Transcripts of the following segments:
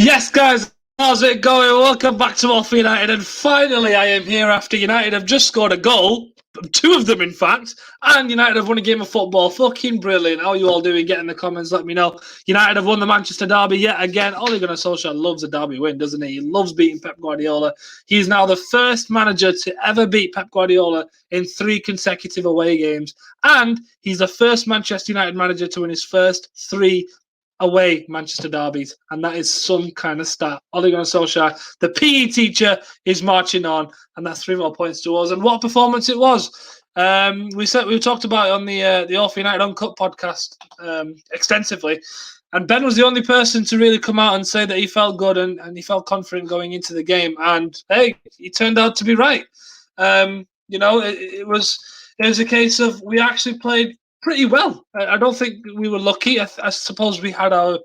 Yes, guys, how's it going? Welcome back to Off United, and finally I am here after United have just scored a goal, two of them in fact, and United have won a game of football. Fucking brilliant. How are you all doing? Get in the comments, let me know. United have won the Manchester Derby yet again. Ole Gunnar Solskjaer loves a derby win, doesn't he? He loves beating Pep Guardiola. He's now the first manager to ever beat Pep Guardiola in 3 consecutive away games, and he's the first Manchester United manager to win his first 3 away Manchester derbies, and that is some kind of stat. Ole Gunnar Solskjaer, the PE teacher, is marching on, and that's 3 more points to us. And what a performance it was! We talked about it on the Off United Uncut podcast extensively, and Ben was the only person to really come out and say that he felt good and he felt confident going into the game. And hey, he turned out to be right. It was a case of we actually played pretty well. I don't think we were lucky. I suppose we had our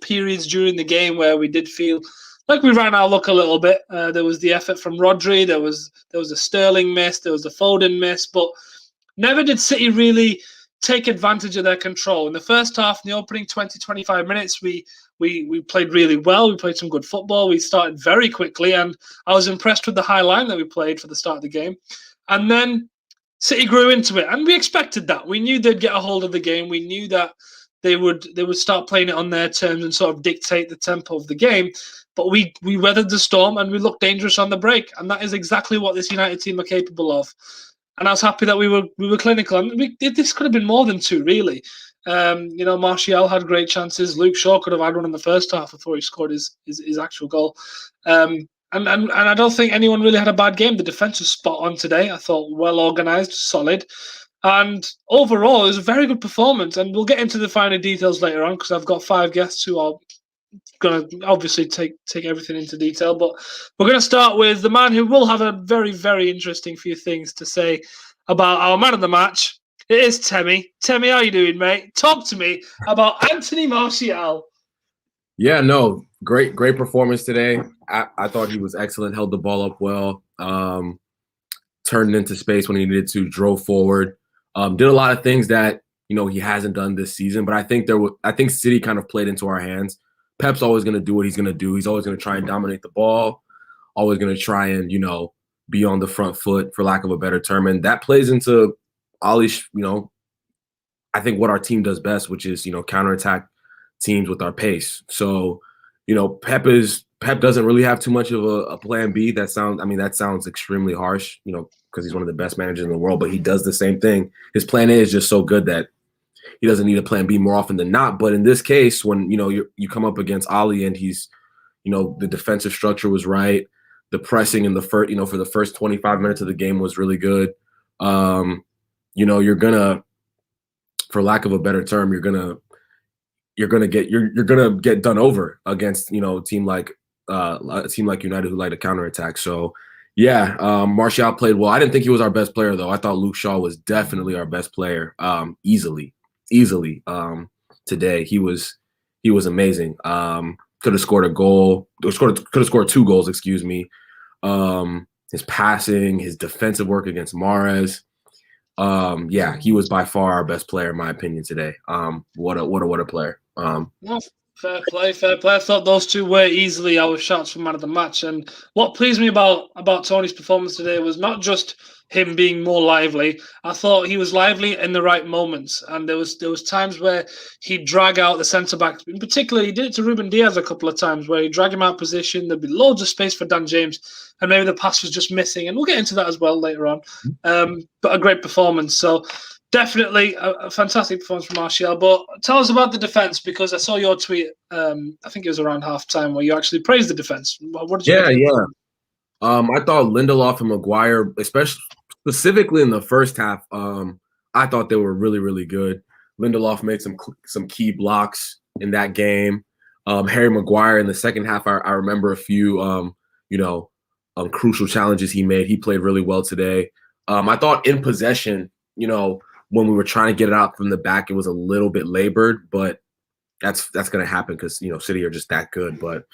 periods during the game where we did feel like we ran our luck a little bit. There was the effort from Rodri. There was a Sterling miss. There was a Foden miss. But never did City really take advantage of their control. In the first half, in the opening 20, 25 minutes, we played really well. We played some good football. We started very quickly, and I was impressed with the high line that we played for the start of the game. And then City grew into it, and we expected that. We knew they'd get a hold of the game. We knew that they would start playing it on their terms and sort of dictate the tempo of the game. But we weathered the storm, and we looked dangerous on the break, and that is exactly what this United team are capable of. And I was happy that we were clinical, and this could have been more than 2, really. Martial had great chances. Luke Shaw could have had one in the first half before he scored his actual goal. And I don't think anyone really had a bad game. The defence was spot on today. I thought well organised, solid. And overall, it was a very good performance. And we'll get into the finer details later on because I've got 5 guests who are going to obviously take everything into detail. But we're going to start with the man who will have a very, very interesting few things to say about our man of the match. It is Temi. Temi, how you doing, mate? Talk to me about Anthony Martial. Yeah, no, great performance today. I thought he was excellent, held the ball up well, turned into space when he needed to, drove forward, did a lot of things that, he hasn't done this season. But I think City kind of played into our hands. Pep's always going to do what he's going to do. He's always going to try and dominate the ball, always going to try and, be on the front foot, for lack of a better term. And that plays into Ollie's, I think what our team does best, which is, counterattack teams with our pace. So, Pep doesn't really have too much of a plan B. That sounds extremely harsh, because he's one of the best managers in the world, but he does the same thing. His plan A is just so good that he doesn't need a plan B more often than not. But in this case, when, you come up against Ollie and he's, the defensive structure was right. The pressing in the first, for the first 25 minutes of the game was really good. You're gonna, for lack of a better term, you're gonna get done over against a team like United who like to counterattack. So yeah, Martial played well. I didn't think he was our best player though. I thought Luke Shaw was definitely our best player. Easily. Today he was amazing. Could have scored a goal. Could have scored 2 goals. Excuse me. His passing, his defensive work against Mahrez. Yeah, he was by far our best player in my opinion today. What a player. Fair play. I thought those 2 were easily our shots for man of the match. And what pleased me about Tony's performance today was not just him being more lively. I thought he was lively in the right moments. And there was times where he'd drag out the centre-back. In particular, he did it to Ruben Diaz a couple of times where he'd drag him out of position. There'd be loads of space for Dan James. And maybe the pass was just missing. And we'll get into that as well later on. But a great performance. So definitely a fantastic performance from Martial. But tell us about the defence, because I saw your tweet, I think it was around half-time, where you actually praised the defence. What did you think? I thought Lindelof and Maguire, specifically in the first half, I thought they were really, really good. Lindelof made some key blocks in that game. Harry Maguire in the second half, I remember a few, crucial challenges he made. He played really well today. I thought in possession, when we were trying to get it out from the back, it was a little bit labored, but that's going to happen because, City are just that good. But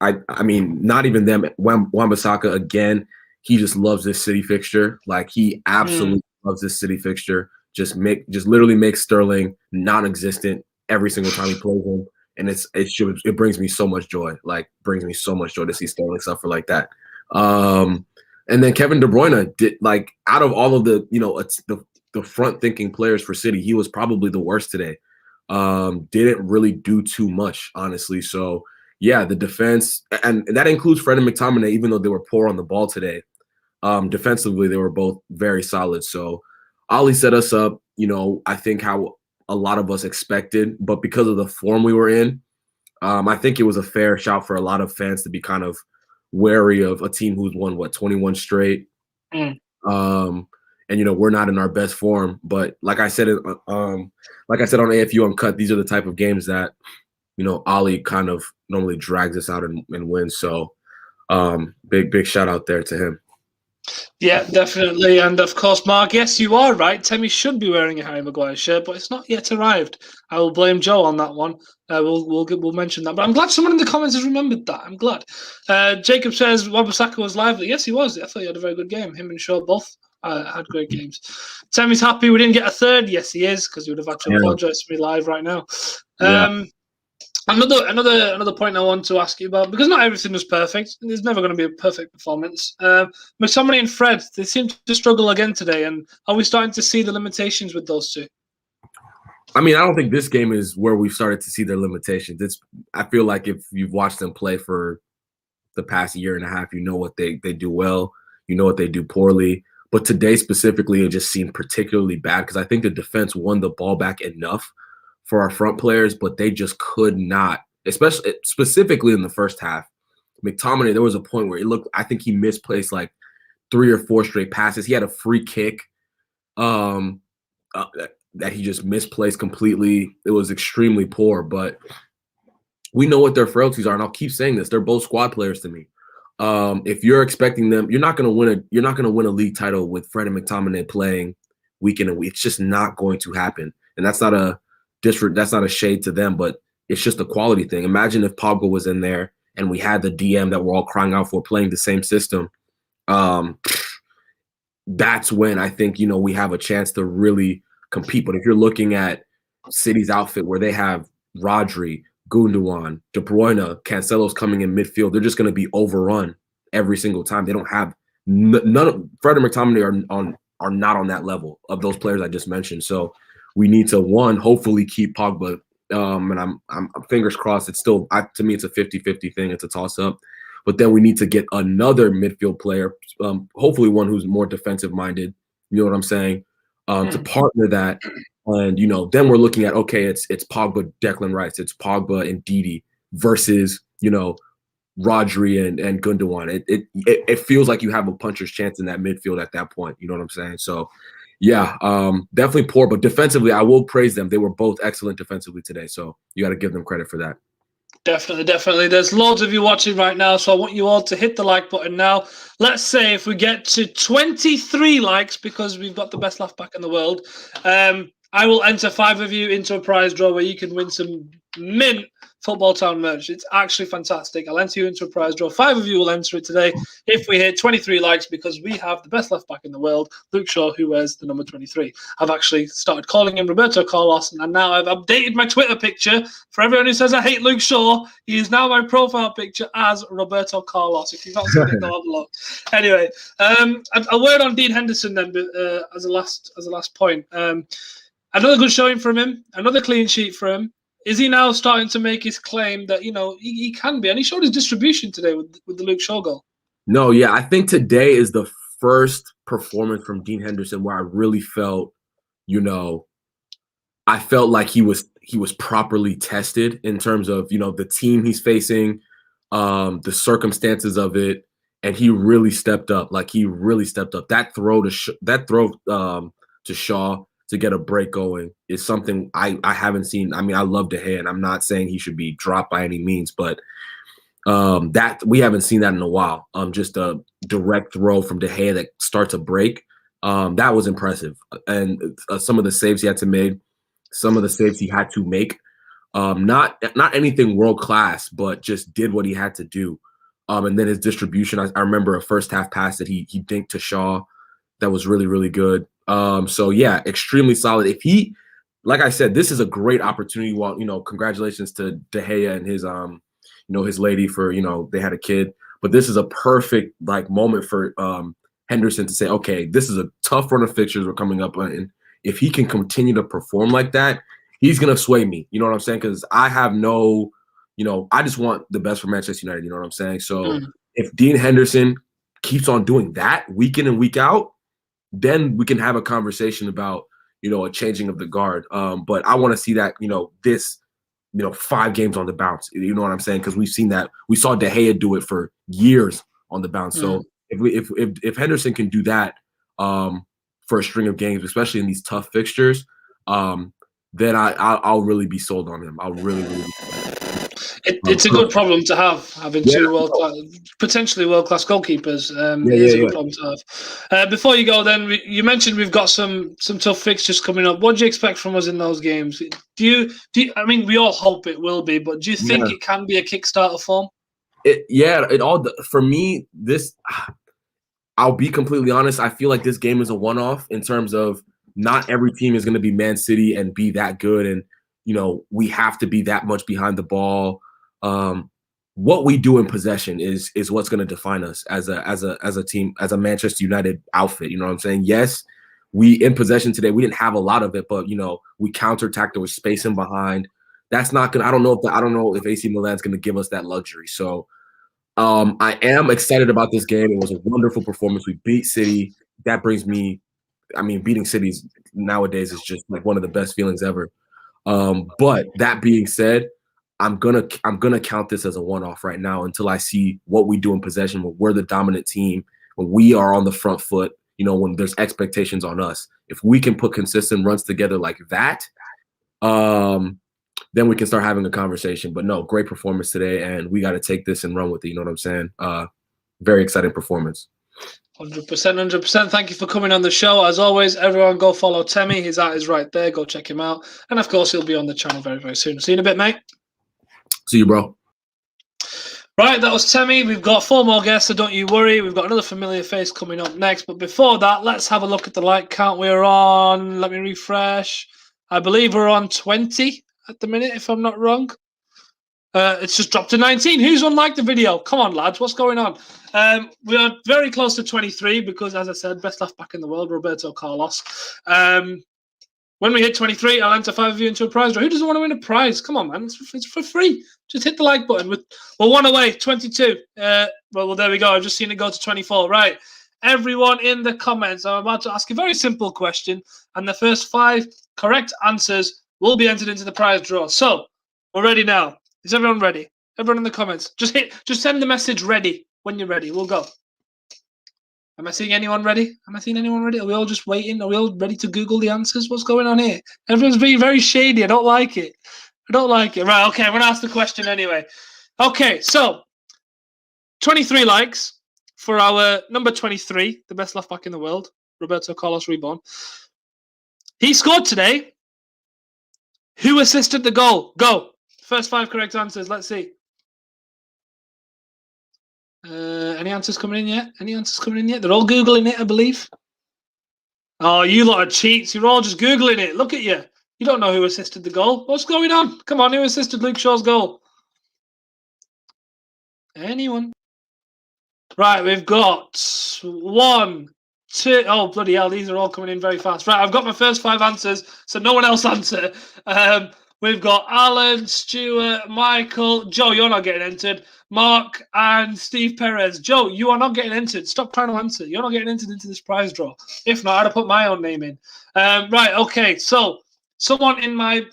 I mean, not even them. Wan-Bissaka, again, he just loves this City fixture. Like, he absolutely loves this City fixture. Just literally makes Sterling non-existent every single time he plays him. and it brings me so much joy. Like brings me so much joy to see Sterling suffer like that. And then Kevin De Bruyne did, like, out of all of the, it's the front thinking players for City, he was probably the worst today. Didn't really do too much, honestly. So yeah, the defense, and that includes Fred and McTominay, even though they were poor on the ball today. Defensively, they were both very solid. So Ollie set us up, I think how a lot of us expected, but because of the form we were in, I think it was a fair shout for a lot of fans to be kind of wary of a team who's won 21 straight. And we're not in our best form, but like I said on AFU Uncut, these are the type of games that Ollie kind of normally drags us out and wins. So big shout out there to him. Yeah, definitely. And of course, Mark, yes, you are right. Temi should be wearing a Harry Maguire shirt, but it's not yet arrived. I will blame Joe on that one. We'll mention that. But I'm glad someone in the comments has remembered that. I'm glad. Jacob says Wan-Bissaka was lively. Yes, he was. I thought he had a very good game. Him and Shaw both had great games. Temi's happy we didn't get a third. Yes, he is, because he would have had to apologise to me live right now. Another point I want to ask you about, because not everything was perfect. There's never going to be a perfect performance. McTominay and Fred, they seem to struggle again today. And are we starting to see the limitations with those two? I mean, I don't think this game is where we've started to see their limitations. I feel like if you've watched them play for the past year and a half, you know what they do well, you know what they do poorly. But today specifically, it just seemed particularly bad because I think the defense won the ball back enough for our front players, but they just could not, specifically in the first half. McTominay, there was a point where I think he misplaced like 3 or 4 straight passes. He had a free kick that he just misplaced completely. It was extremely poor, but we know what their frailties are, and I'll keep saying this. They're both squad players to me. If you're expecting them, you're not going to win a league title with Fred and McTominay playing week in and week. It's just not going to happen. And that's not a shade to them, but it's just a quality thing. Imagine if Pogba was in there and we had the DM that we're all crying out for playing the same system. That's when I think, we have a chance to really compete. But if you're looking at City's outfit where they have Rodri, Gundogan, De Bruyne, Cancelo's coming in midfield, they're just going to be overrun every single time. They don't have none of Fred and McTominay are not on that level of those players I just mentioned. So we need to, one, hopefully keep Pogba. And I'm fingers crossed. It's still, to me, it's a 50-50 thing. It's a toss up. But then we need to get another midfield player, hopefully one who's more defensive minded. You know what I'm saying? To partner that. And, then we're looking at, okay, it's Pogba, Declan Rice, it's Pogba and Didi versus, Rodri and Gundogan. It feels like you have a puncher's chance in that midfield at that point. You know what I'm saying? So, yeah, definitely poor. But defensively, I will praise them. They were both excellent defensively today. So you got to give them credit for that. Definitely. There's loads of you watching right now, so I want you all to hit the like button now. Let's say if we get to 23 likes, because we've got the best left back in the world, I will enter 5 of you into a prize draw where you can win some mint Football Town merch. It's actually fantastic. I'll enter you into a prize draw. 5 of you will enter it today if we hit 23 likes, because we have the best left back in the world, Luke Shaw, who wears the number 23. I've actually started calling him Roberto Carlos, and now I've updated my Twitter picture. For everyone who says I hate Luke Shaw, he is now my profile picture as Roberto Carlos. If you've not seen it, go have a look. Anyway, a word on Dean Henderson then, as a last point. Another good showing from him, another clean sheet for him. Is he now starting to make his claim that, he can be? And he showed his distribution today with the Luke Shaw goal. No, yeah, I think today is the first performance from Dean Henderson where I really felt, I felt like he was properly tested in terms of, the team he's facing, the circumstances of it, and he really stepped up. That throw to Shaw to get a break going is something I haven't seen. I mean, I love De Gea, and I'm not saying he should be dropped by any means, but that we haven't seen that in a while. Just a direct throw from De Gea that starts a break. That was impressive. And some of the saves he had to make, some of the saves he had to make, not anything world class, but just did what he had to do. And then his distribution, I remember a first half pass that he dinked to Shaw that was really, really good. So yeah, extremely solid. If he like I said, this is a great opportunity. Well, congratulations to De Gea and his his lady for they had a kid. But this is a perfect moment for Henderson to say, okay, this is a tough run of fixtures we're coming up on, and if he can continue to perform like that, he's gonna sway me. You know what I'm saying? Because I have no, I just want the best for Manchester United. You know what I'm saying? So if Dean Henderson keeps on doing that week in and week out, then we can have a conversation about a changing of the guard. But I want to see that this 5 games on the bounce. You know what I'm saying? Because we've seen that. We saw De Gea do it for years on the bounce. So if Henderson can do that for a string of games, especially in these tough fixtures, then I'll really be sold on him. I'll really be sold on him. It's a good problem to have, having two potentially world-class goalkeepers. It is a good problem to have. Before you go, then you mentioned we've got some tough fixtures coming up. What do you expect from us in those games? Do you? I mean, we all hope it will be, but do you think it can be a Kickstarter form? For me, this. I'll be completely honest. I feel like this game is a one-off in terms of not every team is going to be Man City and be that good, and we have to be that much behind the ball. What we do in possession is what's going to define us as a team, as a Manchester United outfit. You know what I'm saying? Yes, we in possession today, we didn't have a lot of it, but we counterattacked. There was space in behind. That's not gonna. I don't know if AC Milan's going to give us that luxury. So I am excited about this game. It was a wonderful performance. We beat City. That brings me. I mean, beating cities nowadays is just one of the best feelings ever. But that being said, I'm gonna count this as a one-off right now until I see what we do in possession, when we're the dominant team, when we are on the front foot, when there's expectations on us. If we can put consistent runs together like that, then we can start having a conversation. But no, great performance today, and we got to take this and run with it. You know what I'm saying? Very exciting performance. 100%. Thank you for coming on the show. As always, everyone go follow Temi. His art is right there. Go check him out. And of course, he'll be on the channel very, very soon. See you in a bit, mate. See you, bro. Right, that was Temi. We've got 4 more guests, so don't you worry. We've got another familiar face coming up next. But before that, let's have a look at the like count. We're on, let me refresh. I believe we're on 20 at the minute, if I'm not wrong. It's just dropped to 19. Who's unliked the video? Come on, lads. What's going on? We are very close to 23 because, as I said, best left back in the world, Roberto Carlos. When we hit 23, I'll enter 5 of you into a prize draw. Who doesn't want to win a prize? Come on, man. It's for free. Just hit the like button. We're 1 away, 22. Well, there we go. I've just seen it go to 24. Right. Everyone in the comments, I'm about to ask a very simple question, and the first 5 correct answers will be entered into the prize draw. So, we're ready now. Is everyone ready? Everyone in the comments. Just send the message ready when you're ready. We'll go. Am I seeing anyone ready? Are we all just waiting? Are we all ready to Google the answers? What's going on here? Everyone's being very shady. I don't like it. Right, okay, I'm going to ask the question anyway. Okay, so 23 likes for our number 23, the best left back in the world, Roberto Carlos Reborn. He scored today. Who assisted the goal? Go. First 5 correct answers. Let's see. Any answers coming in yet? They're all Googling it, I believe. Oh, you lot are cheats. You're all just Googling it. Look at you. You don't know who assisted the goal. What's going on? Come on, who assisted Luke Shaw's goal? Anyone? Right, we've got 1, 2. Oh, bloody hell. These are all coming in very fast. Right, I've got my first 5 answers, so no one else answer. We've got Alan, Stuart, Michael, Joe, you're not getting entered, Mark, and Steve Perez. Joe, you are not getting entered. Stop trying to answer. You're not getting entered into this prize draw. If not, I'd have put my own name in. Right, okay, so someone in my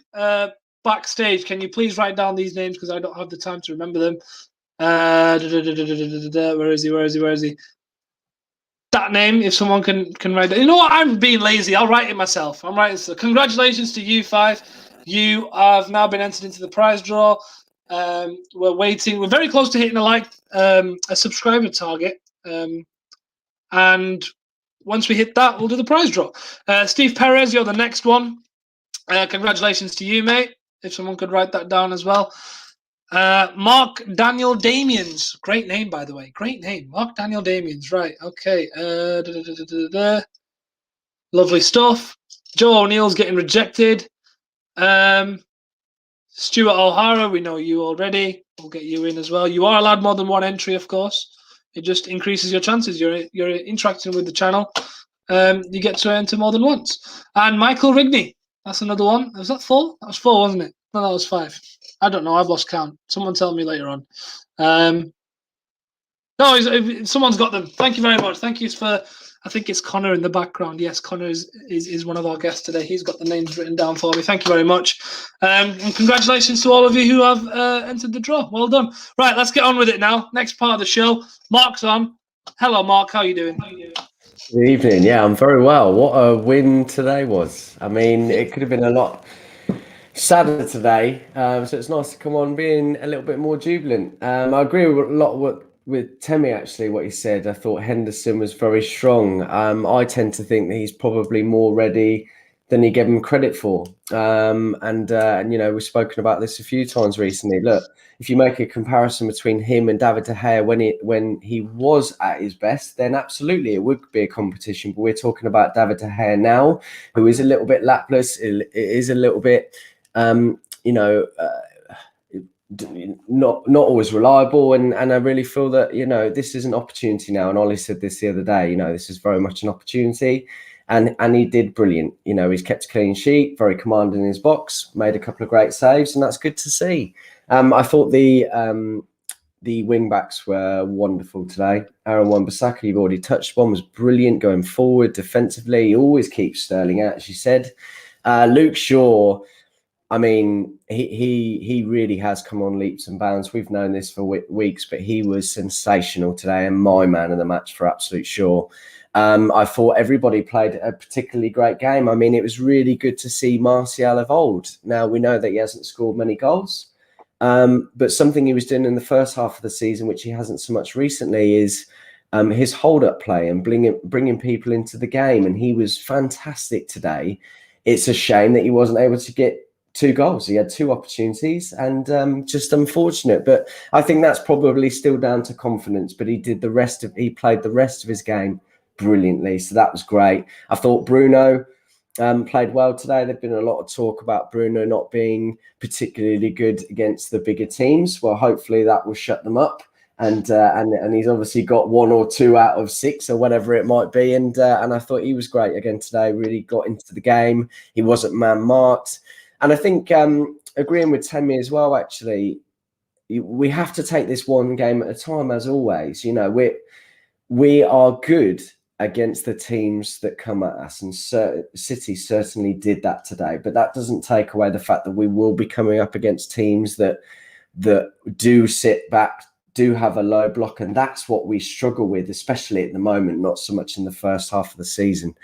backstage, can you please write down these names because I don't have the time to remember them. Where is he? That name, if someone can write it. You know what? I'm being lazy. I'll write it myself. I'm writing. So congratulations to you 5. You have now been entered into the prize draw. We're waiting. We're very close to hitting a subscriber target. And once we hit that, we'll do the prize draw. Steve Perez, you're the next one. Congratulations to you, mate. If someone could write that down as well. Mark Daniel Damians. Great name, by the way. Great name. Mark Daniel Damians. Right. Okay. Lovely stuff. Joe O'Neill's getting rejected. Stuart O'Hara, we know you already. We'll get you in as well. You are allowed more than one entry, of course. It just increases your chances. You're interacting with the channel. You get to enter more than once. And Michael Rigney, that's another one. Was that 4? That was 4, wasn't it? No, that was 5. I don't know. I've lost count. Someone tell me later on. No, someone's got them. Thank you very much. Thank you for. I think it's Connor in the background. Yes, Connor is one of our guests today. He's got the names written down for me. Thank you very much. And congratulations to all of you who have entered the draw. Well done. Right, let's get on with it now. Next part of the show. Mark's on. Hello, Mark. How are you doing? Good evening. Yeah, I'm very well. What a win today was. I mean, it could have been a lot sadder today. So it's nice to come on being a little bit more jubilant. I agree with a lot with Temi, actually, what he said. I thought Henderson was very strong. I tend to think that he's probably more ready than he gave him credit for. And you know, we've spoken about this a few times recently. Look, if you make a comparison between him and David De Gea when he was at his best, then absolutely it would be a competition. But we're talking about David De Gea now, who is a little bit lapless. It is a little bit, you know, not always reliable, and I really feel that, you know, this is an opportunity now. And Ollie said this the other day, you know, this is very much an opportunity, and he did brilliant. You know, he's kept a clean sheet, very commanding in his box, made a couple of great saves, and that's good to see. I thought the wing backs were wonderful today. Aaron Wan-Bissaka, you've already touched on, was brilliant going forward defensively. He always keeps Sterling out, as you said. Luke Shaw, I mean, he really has come on leaps and bounds. We've known this for weeks, but he was sensational today and my man of the match for absolute sure. I thought everybody played a particularly great game. I mean, it was really good to see Martial of old. Now, we know that he hasn't scored many goals, but something he was doing in the first half of the season, which he hasn't so much recently, is his hold-up play and bringing people into the game. And he was fantastic today. It's a shame that he wasn't able to get 2 goals. He had 2 opportunities, and just unfortunate. But I think that's probably still down to confidence. But he played the rest of his game brilliantly, so that was great. I thought Bruno played well today. There's been a lot of talk about Bruno not being particularly good against the bigger teams. Well, hopefully that will shut them up. And he's obviously got 1 or 2 out of 6 or whatever it might be. And I thought he was great again today. Really got into the game. He wasn't man marked. And I think agreeing with Temi as well, actually, we have to take this one game at a time, as always. You know, we are good against the teams that come at us, and City certainly did that today. But that doesn't take away the fact that we will be coming up against teams that do sit back, do have a low block, and that's what we struggle with, especially at the moment, not so much in the first half of the season.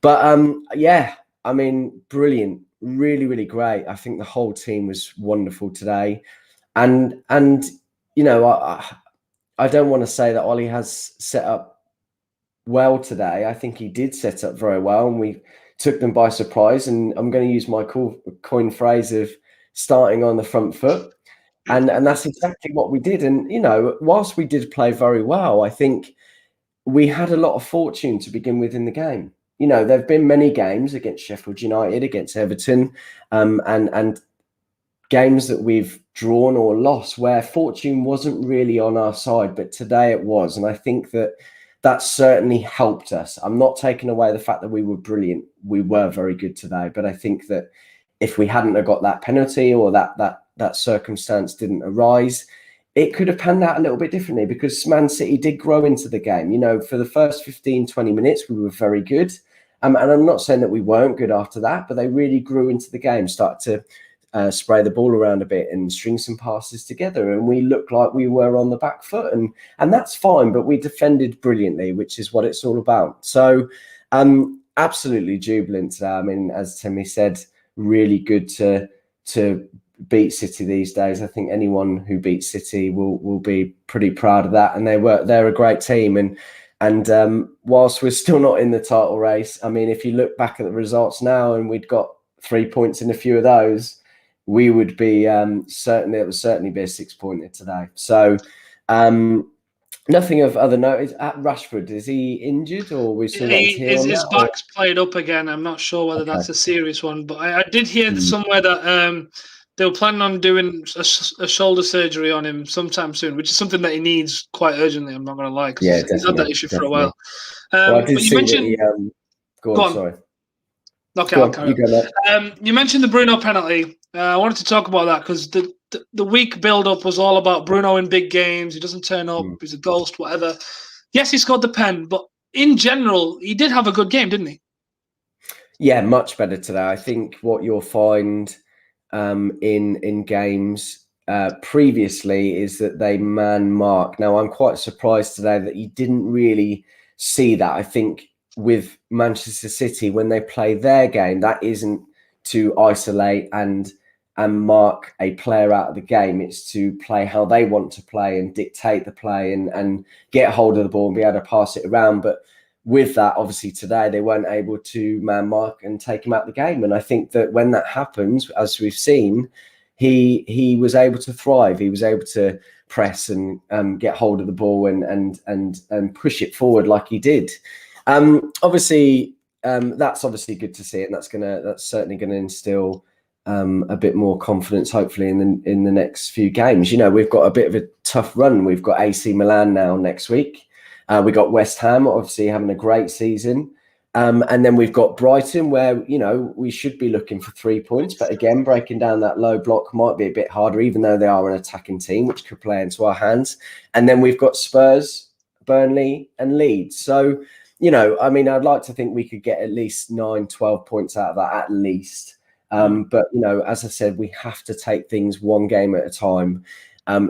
But yeah, I mean, brilliant, really, really great. I think the whole team was wonderful today, and you know, I don't want to say that Ollie has set up well today. I think he did set up very well, and we took them by surprise. And I'm going to use my coin phrase of starting on the front foot. And that's exactly what we did. And, you know, whilst we did play very well, I think we had a lot of fortune to begin with in the game. You know, there have been many games against Sheffield United, against Everton, and games that we've drawn or lost where fortune wasn't really on our side, but today it was. And I think that certainly helped us. I'm not taking away the fact that we were brilliant. We were very good today. But I think that if we hadn't have got that penalty, or that circumstance didn't arise, it could have panned out a little bit differently, because Man City did grow into the game. You know, for the first 15, 20 minutes, we were very good. And I'm not saying that we weren't good after that, but they really grew into the game, started to spray the ball around a bit and string some passes together, and we looked like we were on the back foot, and that's fine. But we defended brilliantly, which is what it's all about. So absolutely jubilant today. I mean, as Temi said, really good to beat City these days. I think anyone who beats City will be pretty proud of that, and they're a great team. And whilst we're still not in the title race, I mean, if you look back at the results now and we'd got 3 points in a few of those, we would be certainly be a 6-pointer today. So Nothing of other note. Is at Rashford, is he injured or we're still waiting to hear on His that? Or? back's played up again. I'm not sure whether that's Okay. a serious one, but I did hear Mm. somewhere that they were planning on doing a shoulder surgery on him sometime soon, which is something that he needs quite urgently. I'm not going to lie, because Yeah, he's had that definitely. issue for a while. Well, I did But you see that mentioned. he. Go Go on. on. Sorry. Okay, Go I'll on. carry You go, mate. on. You mentioned the Bruno penalty. I wanted to talk about that because the week build-up was all about Bruno in big games. He doesn't turn up. Mm. He's a ghost, whatever. Yes, he scored the pen, but in general, he did have a good game, didn't he? Yeah, much better today. I think what you'll find in games previously is that they man mark. Now, I'm quite surprised today that you didn't really see that. I think with Manchester City, when they play their game, that isn't to isolate and mark a player out of the game. It's to play how they want to play and dictate the play and get hold of the ball and be able to pass it around. But with that, obviously today they weren't able to man mark and take him out of the game. And I think that when that happens, as we've seen, he was able to thrive. He was able to press and get hold of the ball and push it forward like he did. Obviously, that's obviously good to see, and that's certainly gonna instill a bit more confidence, hopefully, in the next few games. You know, we've got a bit of a tough run. We've got AC Milan now next week. We got West Ham, obviously having a great season. And then we've got Brighton, where, you know, we should be looking for 3 points. But again, breaking down that low block might be a bit harder, even though they are an attacking team, which could play into our hands. And then we've got Spurs, Burnley and Leeds. So, you know, I mean, I'd like to think we could get at least 9, 12 points out of that at least. But, you know, as I said, we have to take things one game at a time.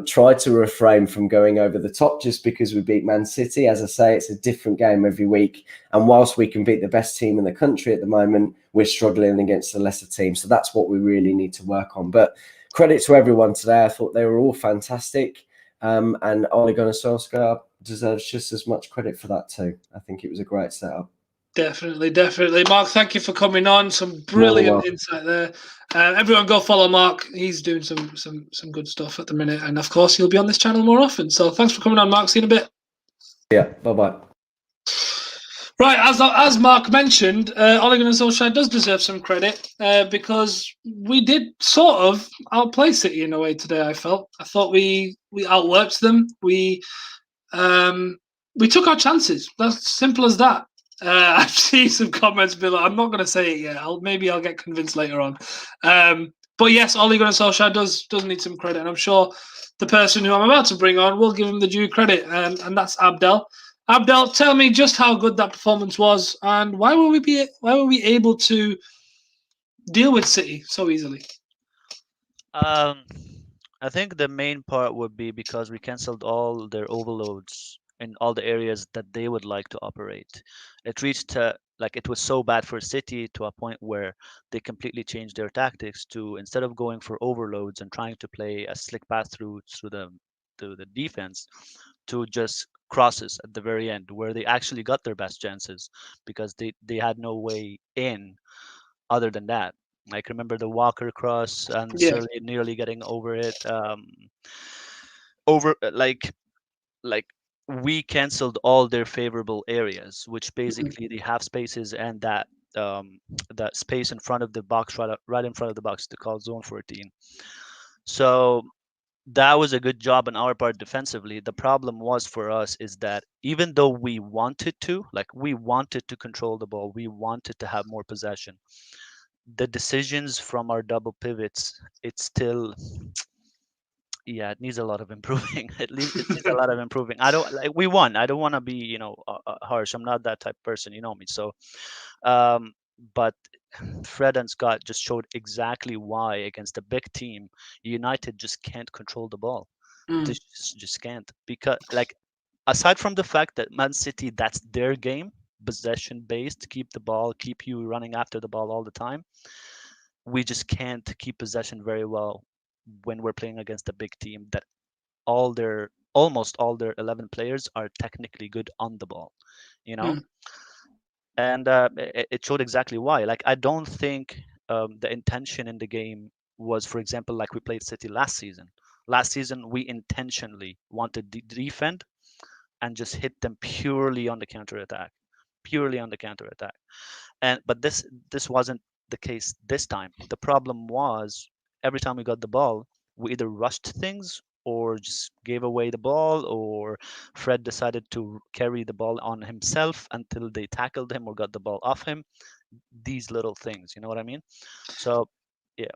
Try to refrain from going over the top just because we beat Man City. As I say, it's a different game every week. And whilst we can beat the best team in the country at the moment, we're struggling against the lesser team. So that's what we really need to work on. But credit to everyone today. I thought they were all fantastic. And Ole Gunnar Solskjaer deserves just as much credit for that too. I think it was a great setup. Definitely. Mark, thank you for coming on. Some brilliant insight there. Everyone go follow Mark. He's doing some good stuff at the minute. And of course, he'll be on this channel more often. So thanks for coming on, Mark. See you in a bit. Yeah, bye-bye. Right, as Mark mentioned, Ole Gunnar Solskjaer does deserve some credit because we did sort of outplay City in a way today. I thought we outworked them. We took our chances. That's simple as that. I've seen some comments below. I'm not going to say it yet. Maybe I'll get convinced later on. But yes, Ole Gunnar Solskjaer does need some credit, and I'm sure the person who I'm about to bring on will give him the due credit, and that's Abdel. Abdel, tell me just how good that performance was, and why were we able to deal with City so easily? I think the main part would be because we cancelled all their overloads in all the areas that they would like to operate. It reached like it was so bad for City to a point where they completely changed their tactics to, instead of going for overloads and trying to play a slick pass through the defense, to just crosses at the very end where they actually got their best chances because they had no way in other than that. Like, remember the Walker cross and Yeah. Sterling nearly getting over it. Over like we canceled all their favorable areas, which basically the half spaces and that that space in front of the box, right in front of the box, they call zone 14. So that was a good job on our part defensively. The problem was for us is that even though we wanted to, control the ball, we wanted to have more possession, the decisions from our double pivots, it's still, yeah, it needs a lot of improving. It needs a lot of improving. I don't like, we won. I don't want to be, harsh. I'm not that type of person, you know me. So, but Fred and Scott just showed exactly why against a big team, United just can't control the ball. They just can't, because, like, aside from the fact that Man City, that's their game, possession based, keep the ball, keep you running after the ball all the time. We just can't keep possession very well when we're playing against a big team that almost all their 11 players are technically good on the ball, and it showed exactly why. Like, I don't think the intention in the game was, for example, like we played City last season. We intentionally wanted to defend, and just hit them purely on the counter attack, but this wasn't the case this time. The problem was every time we got the ball, we either rushed things or just gave away the ball, or Fred decided to carry the ball on himself until they tackled him or got the ball off him. These little things, you know what I mean? So yeah.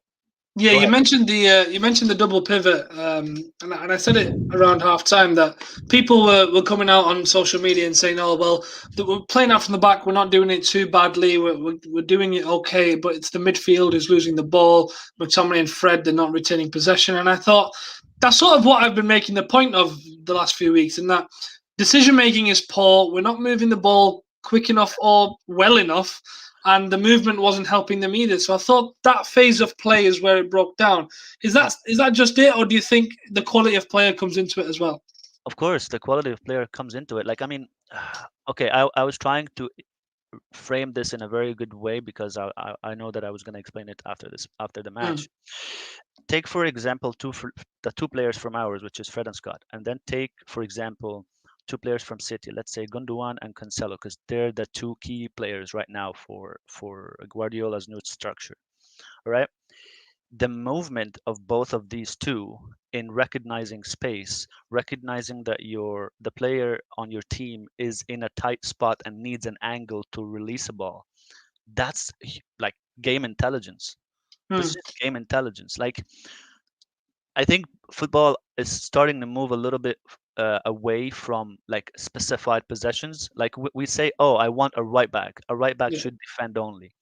Yeah, Go you ahead. mentioned the double pivot, and I said it around half time that people were coming out on social media and saying, "Oh well, we're playing out from the back. We're not doing it too badly. We're doing it okay, but it's the midfield who's losing the ball. McTominay and Fred, they're not retaining possession." And I thought that's sort of what I've been making the point of the last few weeks, and that decision making is poor. We're not moving the ball quick enough or well enough. And the movement wasn't helping them either. So I thought that phase of play is where it broke down. Is that just it, or do you think the quality of player comes into it as well? Of course, the quality of player comes into it. Like, I mean, okay, I was trying to frame this in a very good way because I know that I was going to explain it after the match. Take for example the two players from ours, which is Fred and Scott, and then take for example two players from City. Let's say Gundogan and Cancelo, because they're the two key players right now for Guardiola's new structure. All right. The movement of both of these two in recognizing space, recognizing that the player on your team is in a tight spot and needs an angle to release a ball, that's like game intelligence. This is game intelligence. Like, I think football is starting to move a little bit away from like specified possessions. Like we say, oh, I want a right back. A right back should defend only.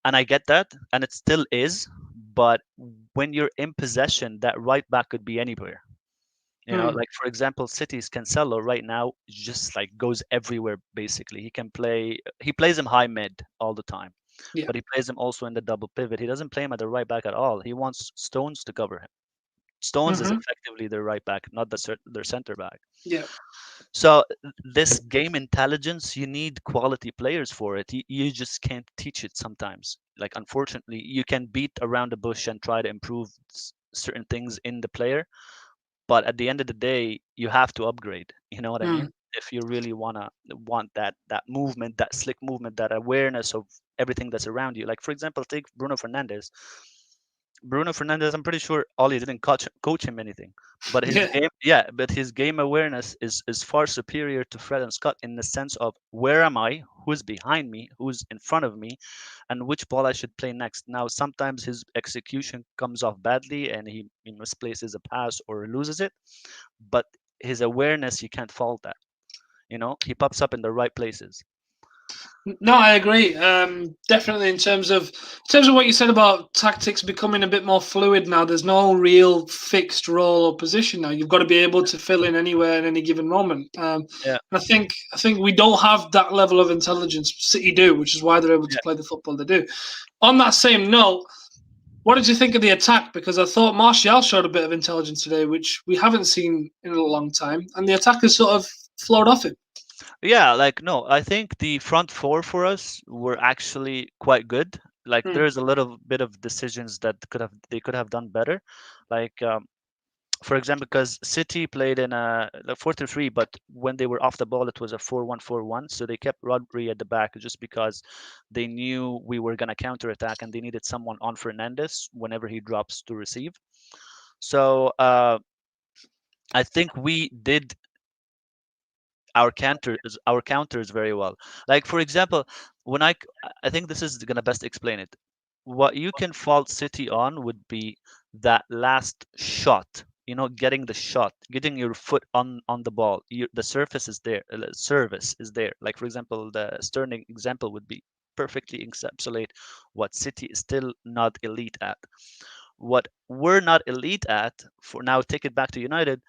And I get that, and it still is. But when you're in possession, that right back could be anywhere. You know, like for example, City's Cancelo right now just like goes everywhere basically. He plays him high mid all the time. Yeah. But he plays him also in the double pivot. He doesn't play him at the right back at all. He wants Stones to cover him. Stones is effectively their right back, not their center back. Yeah. So this game intelligence, you need quality players for it. You just can't teach it sometimes. Like, unfortunately, you can beat around the bush and try to improve certain things in the player, but at the end of the day, you have to upgrade. You know what I mean? If you really want that movement, that slick movement, that awareness of everything that's around you. Like for example, take Bruno Fernandes. I'm pretty sure Ollie didn't coach him anything, but his game awareness is far superior to Fred and Scott in the sense of where am I, who's behind me, who's in front of me, and which ball I should play next. Now, sometimes his execution comes off badly and he misplaces a pass or loses it, but his awareness, you can't fault that. You know, he pops up in the right places. No, I agree. Definitely in terms of what you said about tactics becoming a bit more fluid now. There's no real fixed role or position now. You've got to be able to fill in anywhere at any given moment. I think we don't have that level of intelligence. City do, which is why they're able to play the football they do. On that same note, what did you think of the attack? Because I thought Martial showed a bit of intelligence today, which we haven't seen in a long time, and the attack has sort of flowed off him. Yeah, like no, I think the front four for us were actually quite good. Like there's a little bit of decisions that they could have done better. Like for example, because City played in a 4-3-3, but when they were off the ball, it was a 4-1-4-1. So they kept Rodri at the back just because they knew we were gonna counter attack and they needed someone on Fernandes whenever he drops to receive. So I think we did our counters very well. Like for example, when I think this is gonna best explain it. What you can fault City on would be that last shot. You know, getting the shot, getting your foot on the ball. The surface is there. Service is there. Like for example, the Sterling example would be perfectly encapsulate what City is still not elite at. What we're not elite at, for now, take it back to United,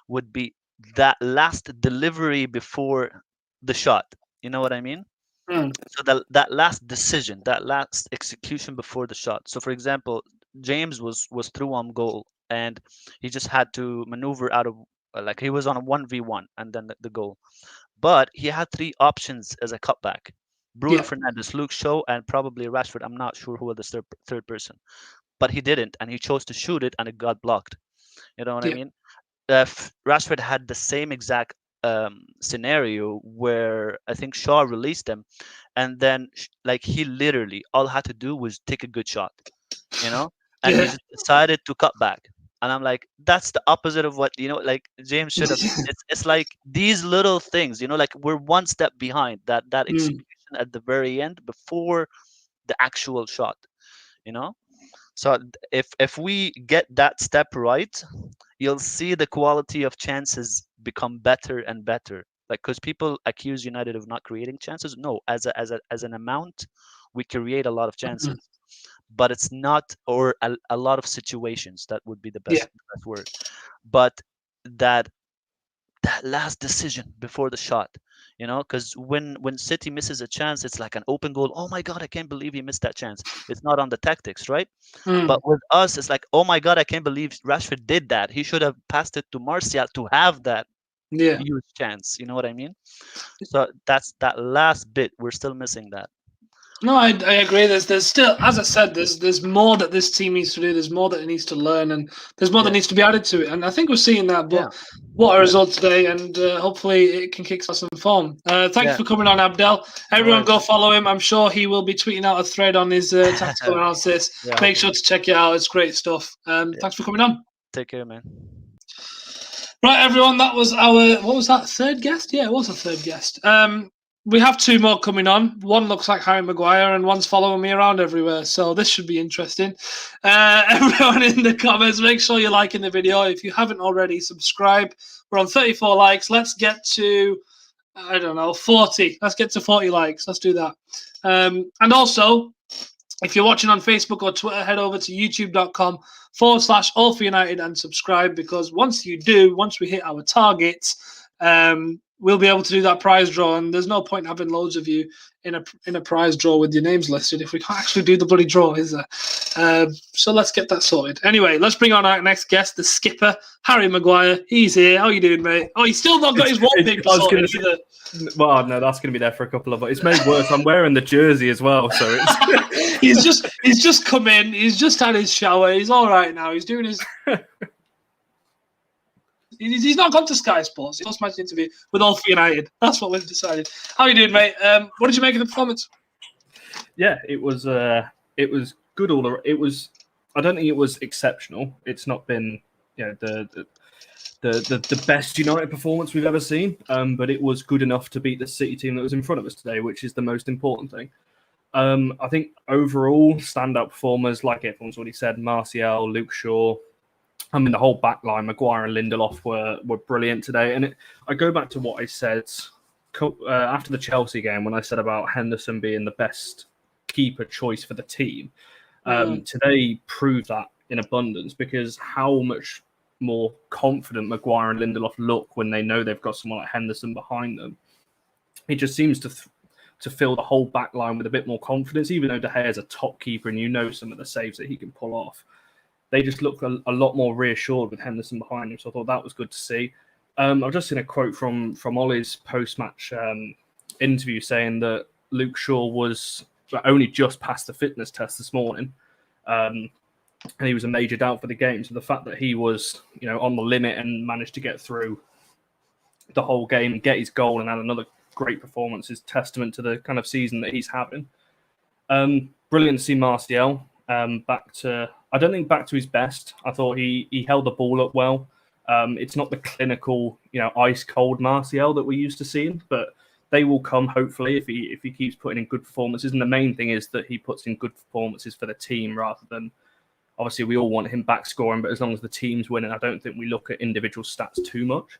would be that last delivery before the shot. You know what I mean? So that last decision, that last execution before the shot. So for example, James was through on goal and he just had to maneuver out of like he was on a 1v1 and then the goal. But he had three options as a cutback. Bruno Fernandes, Luke Shaw, and probably Rashford. I'm not sure who was the third person. But he didn't, and he chose to shoot it and it got blocked. You know what I mean? Rashford had the same exact scenario where I think Shaw released him, and then like he literally all had to do was take a good shot, and he Yeah. just decided to cut back. And I'm like, that's the opposite of what like James should have. It's like these little things, like we're one step behind that execution at the very end before the actual shot, So if we get that step right, you'll see the quality of chances become better and better. Like, because people accuse United of not creating chances. No, as an amount, we create a lot of chances, but it's not, or a lot of situations. That would be the best word. But that last decision before the shot, because when City misses a chance, it's like an open goal. Oh my God, I can't believe he missed that chance. It's not on the tactics, right? But with us, it's like, oh my God, I can't believe Rashford did that. He should have passed it to Martial to have that huge chance. You know what I mean? So that's that last bit. We're still missing that. No, I agree. There's still, as I said, there's more that this team needs to do. There's more that it needs to learn, and there's more that needs to be added to it. And I think we're seeing that. But what a result today, and hopefully it can kickstart some form. Thanks for coming on, Abdel. Everyone, go follow him. I'm sure he will be tweeting out a thread on his tactical analysis. Make sure to check it out. It's great stuff. Thanks for coming on. Take care, man. Right, everyone. That was our third guest? Yeah, it was a third guest. We have two more coming on. One looks like Harry Maguire and one's following me around everywhere. So this should be interesting. Everyone in the comments, make sure you're liking the video. If you haven't already, subscribe. We're on 34 likes. Let's get to, 40. Let's get to 40 likes. Let's do that. And also, if you're watching on Facebook or Twitter, head over to youtube.com/AllForUnited and subscribe, because once we hit our targets, we'll be able to do that prize draw, and there's no point having loads of you in a prize draw with your names listed if we can't actually do the bloody draw, is there? So let's get that sorted. Anyway, let's bring on our next guest, the skipper, Harry Maguire. He's here. How you doing, mate? Oh, he's still not got his wallpaper sorted either. Well, no, that's going to be there for a couple of. It's made worse. I'm wearing the jersey as well, so it's. he's just come in. He's just had his shower. He's all right now. He's doing his. He's not gone to Sky Sports. He lost match interview with All for United. That's what we've decided. How you doing, mate? What did you make of the performance? Yeah, it was good. It was. I don't think it was exceptional. It's not been, the best United performance we've ever seen. But it was good enough to beat the City team that was in front of us today, which is the most important thing. I think overall standout performers, like everyone's already said, Martial, Luke Shaw. The whole back line, Maguire and Lindelof were brilliant today. And I go back to what I said after the Chelsea game when I said about Henderson being the best keeper choice for the team. Today proved that in abundance, because how much more confident Maguire and Lindelof look when they know they've got someone like Henderson behind them. It just seems to fill the whole back line with a bit more confidence, even though De Gea is a top keeper and some of the saves that he can pull off. They just look a lot more reassured with Henderson behind him. So I thought that was good to see. I've just seen a quote from Ollie's post-match interview saying that Luke Shaw was only just passed the fitness test this morning. And he was a major doubt for the game. So the fact that he was, on the limit and managed to get through the whole game and get his goal and had another great performance is testament to the kind of season that he's having. Brilliant to see Martial back to... I don't think back to his best. I thought he held the ball up well. It's not the clinical, ice cold Martial that we're used to seeing, but they will come hopefully if he keeps putting in good performances. And the main thing is that he puts in good performances for the team rather than, obviously we all want him back scoring, but as long as the team's winning, I don't think we look at individual stats too much.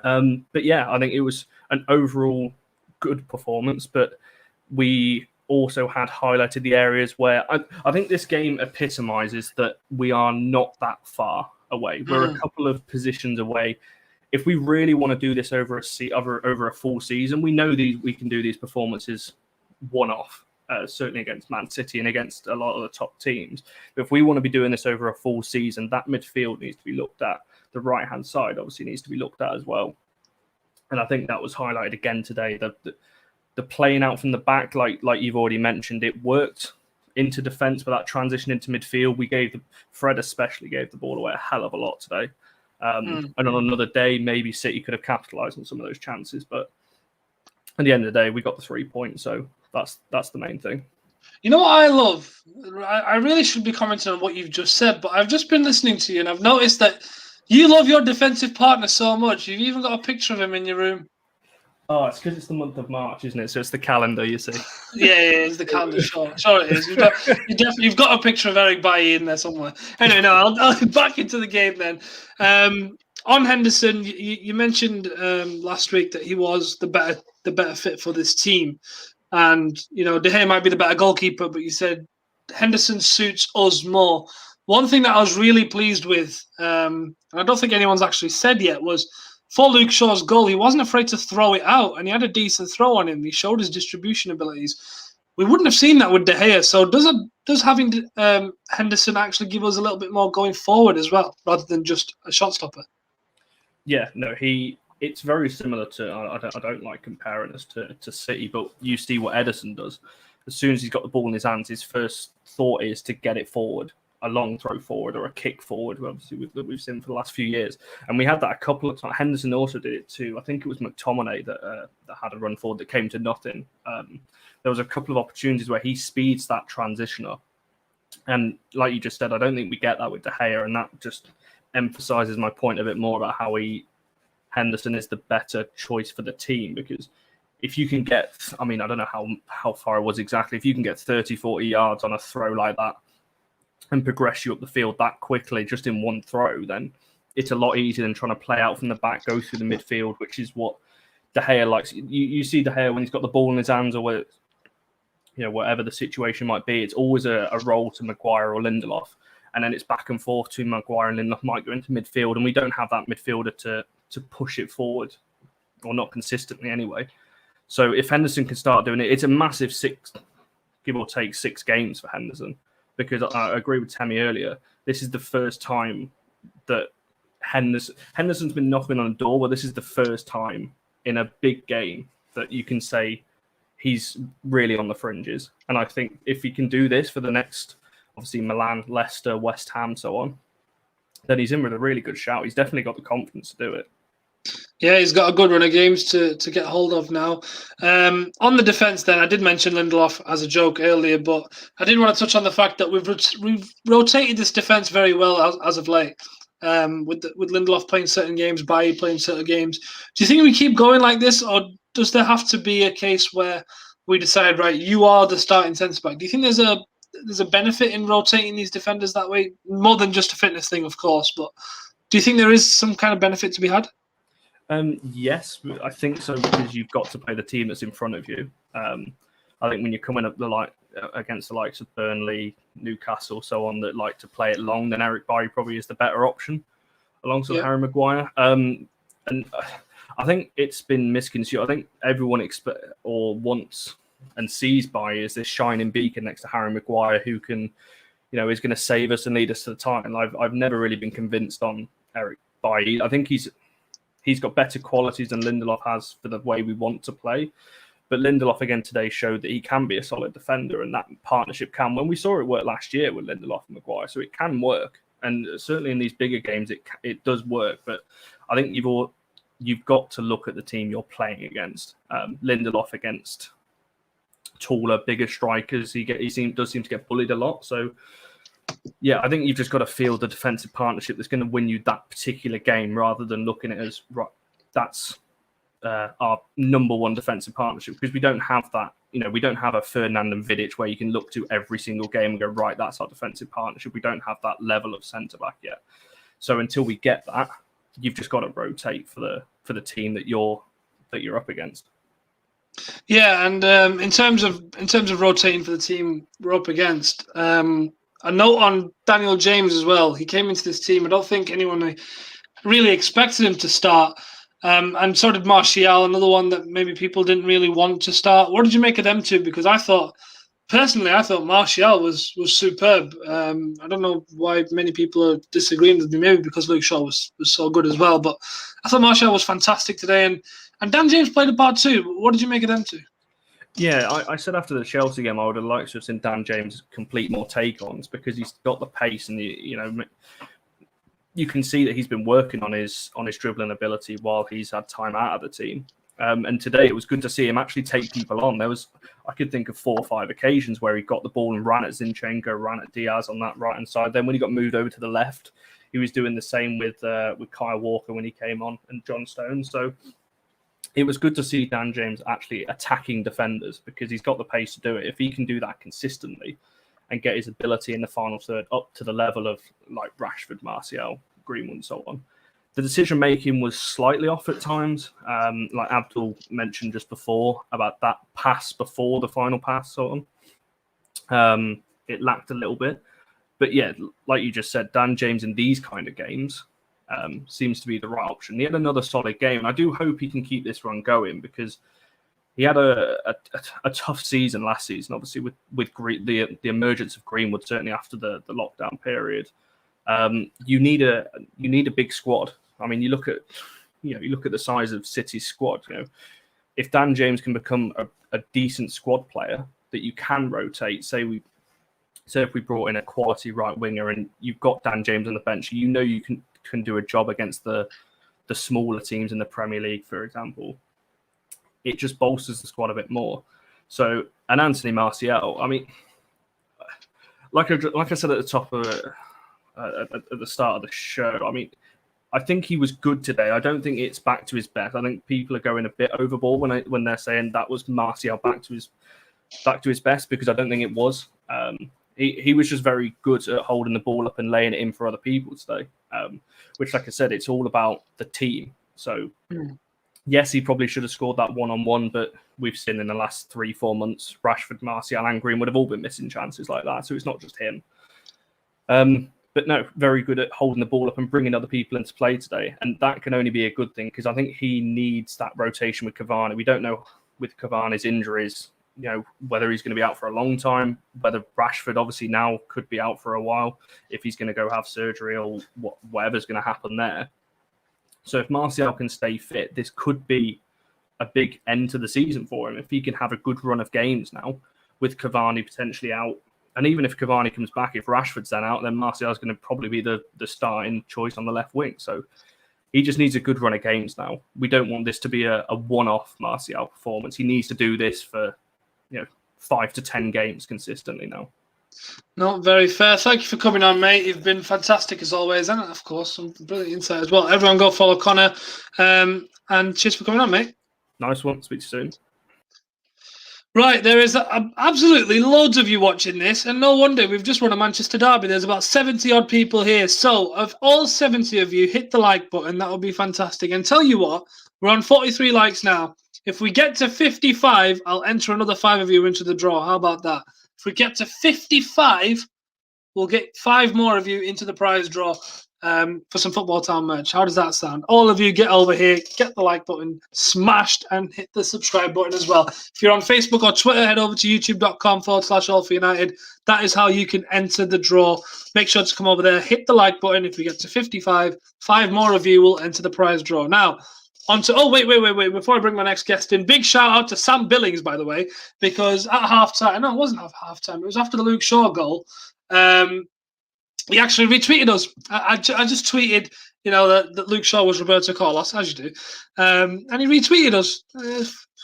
But yeah, I think it was an overall good performance, but we also had highlighted the areas where I think this game epitomizes that we are not that far away. We're a couple of positions away. If we really want to do this over a full season, we know we can do these performances one-off, certainly against Man City and against a lot of the top teams. But if we want to be doing this over a full season, that midfield needs to be looked at. The right-hand side obviously needs to be looked at as well. And I think that was highlighted again today. The playing out from the back, like you've already mentioned, it worked into defence, but that transition into midfield, Fred especially gave the ball away a hell of a lot today. And on another day, maybe City could have capitalised on some of those chances. But at the end of the day, we got the 3 points, so that's the main thing. You know what I love? I really should be commenting on what you've just said, but I've just been listening to you and I've noticed that you love your defensive partner so much. You've even got a picture of him in your room. Oh, it's because it's the month of March, isn't it? So it's the calendar, you see. Yeah, it's the calendar. Sure it is. You've got a picture of Eric Bailly in there somewhere. Anyway, no, I'll back into the game then. On Henderson, you mentioned last week that he was the better fit for this team. And, De Gea might be the better goalkeeper, but you said Henderson suits us more. One thing that I was really pleased with, and I don't think anyone's actually said yet, was for Luke Shaw's goal, he wasn't afraid to throw it out, and he had a decent throw on him. He showed his distribution abilities. We wouldn't have seen that with De Gea. So does having Henderson actually give us a little bit more going forward as well, rather than just a shot stopper? Yeah, no, it's very similar to, I don't like comparing us to City, but you see what Ederson does. As soon as he's got the ball in his hands, his first thought is to get it forward, a long throw forward or a kick forward, obviously we've seen for the last few years. And we had that a couple of times. Henderson also did it too. I think it was McTominay that had a run forward that came to nothing. There was a couple of opportunities where he speeds that transition up. And like you just said, I don't think we get that with De Gea, and that just emphasises my point a bit more about how Henderson is the better choice for the team, because if you can get, I don't know how far it was exactly, if you can get 30, 40 yards on a throw like that and progress you up the field that quickly just in one throw, then it's a lot easier than trying to play out from the back, go through the midfield, which is what De Gea likes. You see De Gea when he's got the ball in his hands, or whatever the situation might be, it's always a role to Maguire or Lindelof, and then it's back and forth to Maguire and Lindelof might go into midfield, and we don't have that midfielder to push it forward, or not consistently anyway. So if Henderson can start doing it, it's a massive give or take 6 games for Henderson, because I agree with Tammy earlier. This is the first time that Henderson's been knocking on the door, but this is the first time in a big game that you can say he's really on the fringes. And I think if he can do this for the next, obviously Milan, Leicester, West Ham, so on, then he's in with a really good shout. He's definitely got the confidence to do it. Yeah, he's got a good run of games to get hold of now. On the defence then, I did mention Lindelof as a joke earlier, but I did want to touch on the fact that we've rotated this defence very well as of late. With Lindelof playing certain games, Bailly playing certain games. Do you think we keep going like this, or does there have to be a case where we decide, right, you are the starting centre-back? Do you think there's a benefit in rotating these defenders that way? More than just a fitness thing, of course, but do you think there is some kind of benefit to be had? Yes, I think so, because you've got to play the team that's in front of you. I think when you're coming up against the likes of Burnley, Newcastle, so on, that like to play it long, then Eric Bailly probably is the better option alongside Harry Maguire. And I think it's been misconstrued. I think everyone wants and sees Bailly as this shining beacon next to Harry Maguire, who can, is going to save us and lead us to the title. I've never really been convinced on Eric Bailly. I think he's got better qualities than Lindelof has for the way we want to play. But Lindelof again today showed that he can be a solid defender, and that partnership can. When we saw it work last year with Lindelof and Maguire, so it can work. And certainly in these bigger games, it does work. But I think you've got to look at the team you're playing against. Lindelof against taller, bigger strikers, he does seem to get bullied a lot. So yeah, I think you've just got to feel the defensive partnership that's going to win you that particular game, rather than looking at it as, right, that's our number one defensive partnership, because we don't have that. We don't have a Ferdinand and Vidic where you can look to every single game and go, right, that's our defensive partnership. We don't have that level of centre-back yet. So until we get that, you've just got to rotate for the team that you're up against. Yeah, and in terms of rotating for the team we're up against, a note on Daniel James as well. He came into this team. I don't think anyone really expected him to start. And so did Martial, another one that maybe people didn't really want to start. What did you make of them two? Because I thought Martial was superb. I don't know why many people are disagreeing with me, maybe because Luke Shaw was so good as well. But I thought Martial was fantastic today. And Dan James played a part too. What did you make of them two? Yeah, I said after the Chelsea game, I would have liked to have seen Dan James complete more take-ons, because he's got the pace and you can see that he's been working on his dribbling ability while he's had time out of the team. And today it was good to see him actually take people on. I could think of 4 or 5 occasions where he got the ball and ran at Zinchenko, ran at Diaz on that right hand side. Then when he got moved over to the left, he was doing the same with Kyle Walker when he came on and John Stones. So it was good to see Dan James actually attacking defenders because he's got the pace to do it. If he can do that consistently and get his ability in the final third up to the level of like Rashford, Martial, Greenwood, and so on. The decision-making was slightly off at times, like Abdul mentioned just before, about that pass before the final pass, sort of. It lacked a little bit. But yeah, like you just said, Dan James in these kind of games seems to be the right option. He had another solid game, and I do hope he can keep this run going because he had a tough season last season, obviously, with the emergence of Greenwood, certainly after the lockdown period. You need a big squad. I mean, you look at the size of City's squad. If Dan James can become a decent squad player that you can rotate, say if we brought in a quality right winger and you've got Dan James on the bench, you can do a job against the smaller teams in the Premier League, for example. It just bolsters the squad a bit more. So, and Anthony Martial, I mean, like I said at the top of it, at the start of the show, I mean, I think he was good today. I don't think it's back to his best. I think people are going a bit overboard when they're saying that was Martial back to his best, because I don't think it was. He was just very good at holding the ball up and laying it in for other people today. Which, like I said, it's all about the team. So, yes, he probably should have scored that one-on-one, but we've seen in the last 3-4 months, Rashford, Martial, and Greenwood have all been missing chances like that. So it's not just him. But no, very good at holding the ball up and bringing other people into play today. And that can only be a good thing because I think he needs that rotation with Cavani. We don't know with Cavani's injuries, whether he's going to be out for a long time, whether Rashford obviously now could be out for a while, if he's going to go have surgery or whatever's going to happen there. So if Martial can stay fit, this could be a big end to the season for him. If he can have a good run of games now with Cavani potentially out, and even if Cavani comes back, if Rashford's then out, then Martial's going to probably be the starting choice on the left wing. So he just needs a good run of games now. We don't want this to be a one-off Martial performance. He needs to do this for 5 to 10 games consistently now. No, very fair. Thank you for coming on, mate. You've been fantastic as always, and of course, some brilliant insight as well. Everyone go follow Connor, and cheers for coming on, mate. Nice one. Speak to you soon. Right, there is absolutely loads of you watching this, and no wonder. We've just won a Manchester derby. There's about 70-odd people here. So, of all 70 of you, hit the like button. That would be fantastic. And tell you what, we're on 43 likes now. If we get to 55, I'll enter another 5 of you into the draw. How about that? If we get to 55, we'll get 5 more of you into the prize draw for some Football Town merch. How does that sound? All of you get over here, get the like button smashed, and hit the subscribe button as well. If you're on Facebook or Twitter, head over to youtube.com/allforunited. That is how you can enter the draw. Make sure to come over there, hit the like button. If we get to 55, 5 more of you will enter the prize draw. Now, wait. Before I bring my next guest in, big shout out to Sam Billings, by the way, because at halftime, no, it wasn't halftime, it was after the Luke Shaw goal. He actually retweeted us. I just tweeted, that Luke Shaw was Roberto Carlos, as you do. And he retweeted us.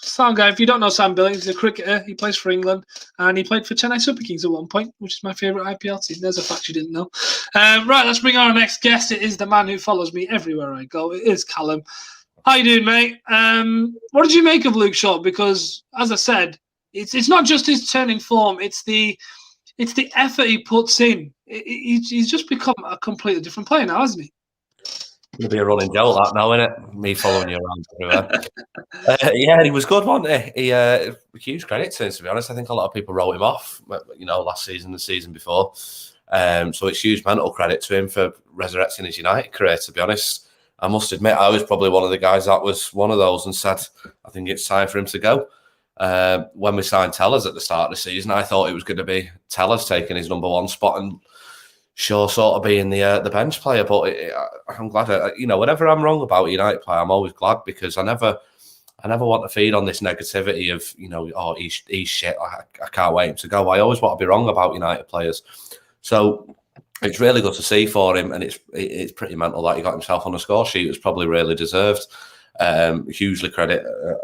Sam guy, if you don't know Sam Billings, he's a cricketer. He plays for England, and he played for Chennai Super Kings at one point, which is my favourite IPL team. There's a fact you didn't know. Right, let's bring on our next guest. It is the man who follows me everywhere I go. It is Callum. How you doing, mate? What did you make of Luke Shaw? Because, as I said, it's not just his turning form; it's the effort he puts in. He's just become a completely different player now, hasn't he? It'll be a running joke that now, isn't it? Me following you around everywhere. Yeah, he was good, wasn't he? Huge credit to him, to be honest. I think a lot of people wrote him off, last season, the season before. So it's huge mental credit to him for resurrecting his United career, to be honest. I must admit, I was probably one of the guys that was one of those and said, I think it's time for him to go. When we signed Tellers at the start of the season, I thought it was going to be Tellers taking his number 1 spot and Shaw sort of being the bench player. But I'm glad, whenever I'm wrong about a United player, I'm always glad, because I never want to feed on this negativity of, he's shit, I can't wait him to go. I always want to be wrong about United players. So it's really good to see for him, and it's pretty mental that he got himself on the score sheet. It was probably really deserved. A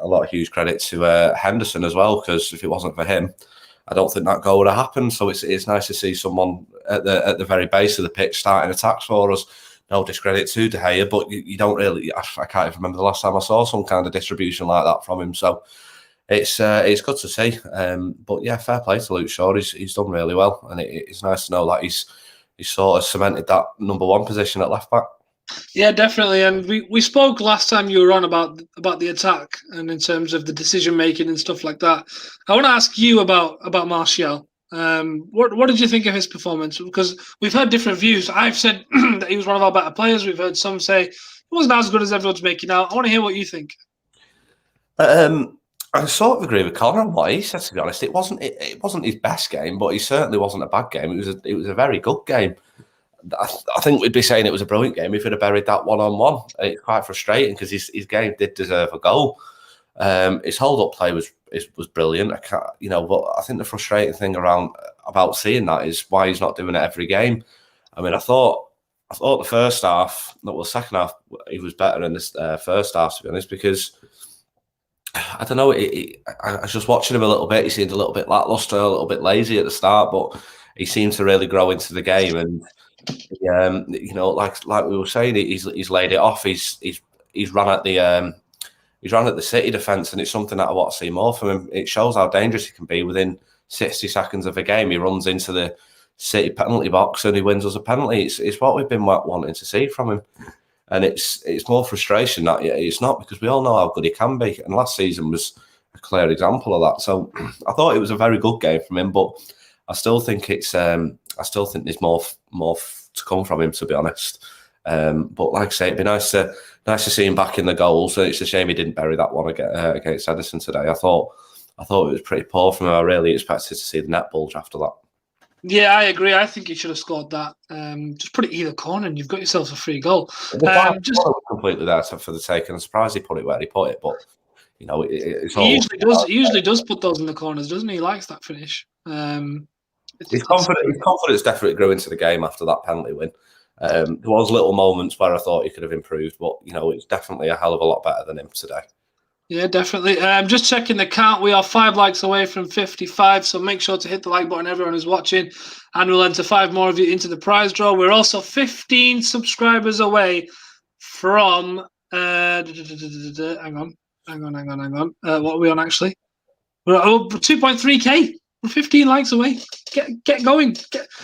lot of huge credit to Henderson as well, because if it wasn't for him, I don't think that goal would have happened. So it's nice to see someone at the very base of the pitch starting attacks for us. No discredit to De Gea, but you don't really. I can't even remember the last time I saw some kind of distribution like that from him. So it's good to see. But yeah, fair play to Luke Shaw. He's done really well, and it's nice to know that he's sort of cemented that number one position at left back. Yeah, definitely. And we spoke last time you were on about the attack and in terms of the decision making and stuff like that. I want to ask you about Martial. What did you think of his performance? Because we've heard different views. I've said that he was one of our better players. We've heard some say he wasn't as good as everyone's making out. I want to hear what you think. I sort of agree with Connor on what he said. To be honest, it wasn't his best game, but he certainly wasn't a bad game. It was a very good game. I think we'd be saying it was a brilliant game if he'd have buried that 1-on-1. It's quite frustrating because his game did deserve a goal. His hold-up play was brilliant. But I think the frustrating thing about seeing that is why he's not doing it every game. I mean, I thought the first half, second half, he was better in this first half, to be honest, because I don't know. I was just watching him a little bit. He seemed a little bit lackluster, a little bit lazy at the start, but he seemed to really grow into the game. And like we were saying, he's laid it off. He's run at the City defence, and it's something that I want to see more from him. It shows how dangerous he can be. Within 60 seconds of a game, he runs into the City penalty box and he wins us a penalty. It's what we've been wanting to see from him. And it's more frustration that it's not, because we all know how good he can be. And last season was a clear example of that. So I thought it was a very good game from him, but I still think there's more to come from him, to be honest. But like I say, it'd be nice to see him back in the goals. It's a shame he didn't bury that one against Henderson today. I thought it was pretty poor from him. I really expected to see the net bulge after that. Yeah, I agree. I think he should have scored that. Just put it either corner and you've got yourself a free goal. Completely there for the take, and I'm surprised he put it where he put it. But he usually does put those in the corners, doesn't he? He likes that finish. His confidence definitely grew into the game after that penalty win. There was little moments where I thought he could have improved, but it's definitely a hell of a lot better than him today. Yeah, definitely. Just checking the count. We are 5 likes away from 55, so make sure to hit the like button, everyone who's watching, and we'll enter 5 more of you into the prize draw. We're also 15 subscribers away from hang on. What are we on actually? We're 2.3k. We're 15 likes away. Get going.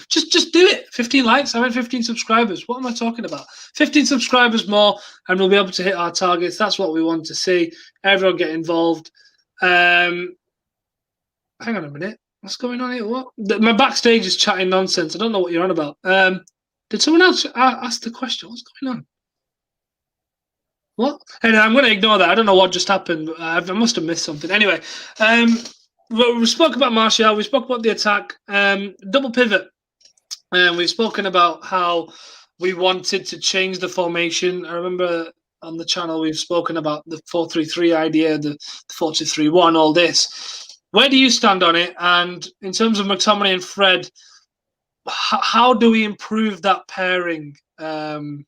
Just do it. 15 likes. I meant 15 subscribers. What am I talking about? 15 subscribers more, and we'll be able to hit our targets. That's what we want to see. Everyone get involved. Hang on a minute. What's going on here? What? My backstage is chatting nonsense. I don't know what you're on about. Did someone else ask the question? What's going on? What? Anyway, I'm going to ignore that. I don't know what just happened. I must have missed something. Anyway, we spoke about Martial. We spoke about the attack. Double pivot. We've spoken about how we wanted to change the formation. I remember on the channel we've spoken about the 4-3-3 idea, the 4-2-3-1, all this. Where do you stand on it? And in terms of McTominay and Fred, how do we improve that pairing to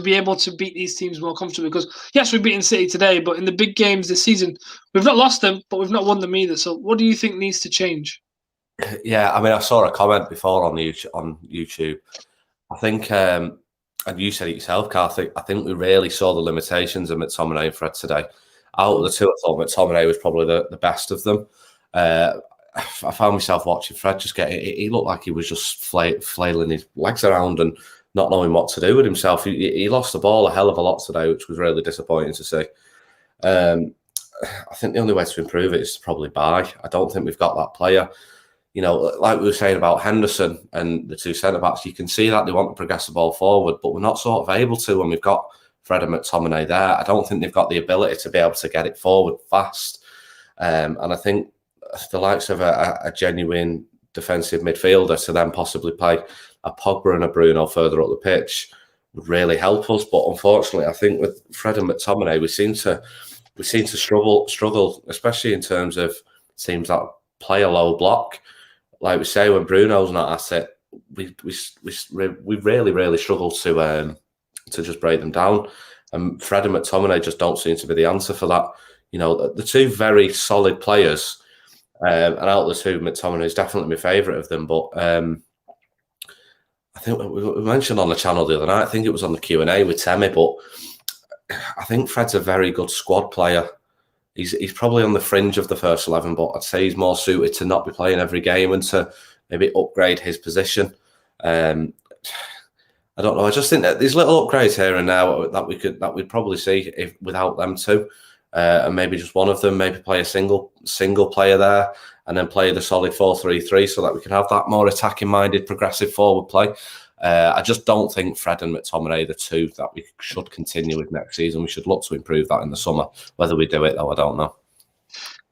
be able to beat these teams more comfortably? Because yes, we've beaten City today, but in the big games this season, we've not lost them, but we've not won them either. So what do you think needs to change? Yeah, I mean, I saw a comment before on YouTube. I think, and you said it yourself, Karthik, I think we really saw the limitations of McTominay and Fred today. Out of the two, I thought McTominay was probably the best of them. I found myself watching Fred he looked like he was just flailing his legs around and not knowing what to do with himself. He lost the ball a hell of a lot today, which was really disappointing to see. I think the only way to improve it is to probably buy. I don't think we've got that player. Like we were saying about Henderson and the two centre-backs, you can see that they want to progress the ball forward, but we're not sort of able to when we've got Fred and McTominay there. I don't think they've got the ability to be able to get it forward fast. And I think the likes of a genuine defensive midfielder to then possibly play a Pogba and a Bruno further up the pitch would really help us. But unfortunately, I think with Fred and McTominay, we seem to struggle, especially in terms of teams that play a low block. Like we say, when Bruno's not at it, we really struggle to just break them down. And Fred and McTominay just don't seem to be the answer for that. You know, the two very solid players, and out of the two, McTominay is definitely my favourite of them. But I think we mentioned on the channel the other night, I think it was on the Q&A with Temi, but I think Fred's a very good squad player. He's probably on the fringe of the first 11, but I'd say he's more suited to not be playing every game and to maybe upgrade his position. I don't know. I just think that these little upgrades here and now that we'd probably see if without them two, and maybe just one of them, maybe play a single player there, and then play the solid 4-3-3, so that we can have that more attacking-minded, progressive forward play. I just don't think Fred and McTominay are the two that we should continue with next season. We should look to improve that in the summer. Whether we do it, though, I don't know.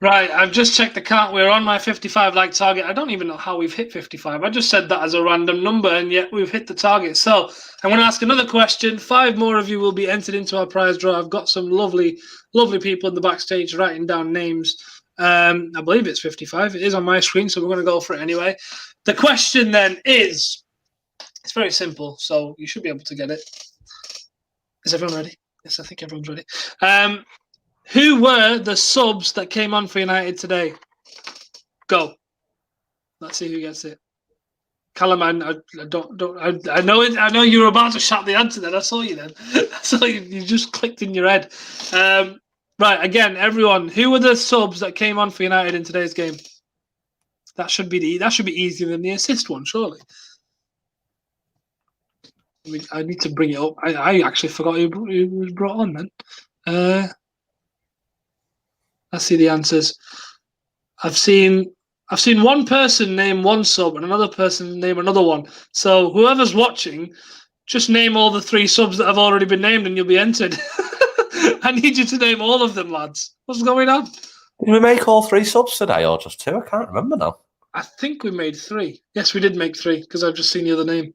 Right, I've just checked the count. We're on my 55 like target. I don't even know how we've hit 55. I just said that as a random number, and yet we've hit the target. So I'm going to ask another question. 5 more of you will be entered into our prize draw. I've got some lovely people in the backstage writing down names. I believe it's 55. It is on my screen, so we're going to go for it anyway. The question then is, it's very simple, so you should be able to get it. Is everyone ready? Yes, I think everyone's ready. Who were the subs that came on for United today? Go. Let's see who gets it. Callum, I know it. I know you were about to shout the answer. Then I saw you. Then I saw you just clicked in your head. Right, again, everyone. Who were the subs that came on for United in today's game? That should be easier than the assist one, surely. I need to bring it up. I actually forgot who was brought on then. Let's see the answers. I've seen one person name one sub and another person name another one. So whoever's watching, just name all the 3 subs that have already been named and you'll be entered. I need you to name all of them, lads. What's going on? Did we make all 3 subs today or just 2? I can't remember now. I think we made 3. Yes, we did make 3 because I've just seen the other name.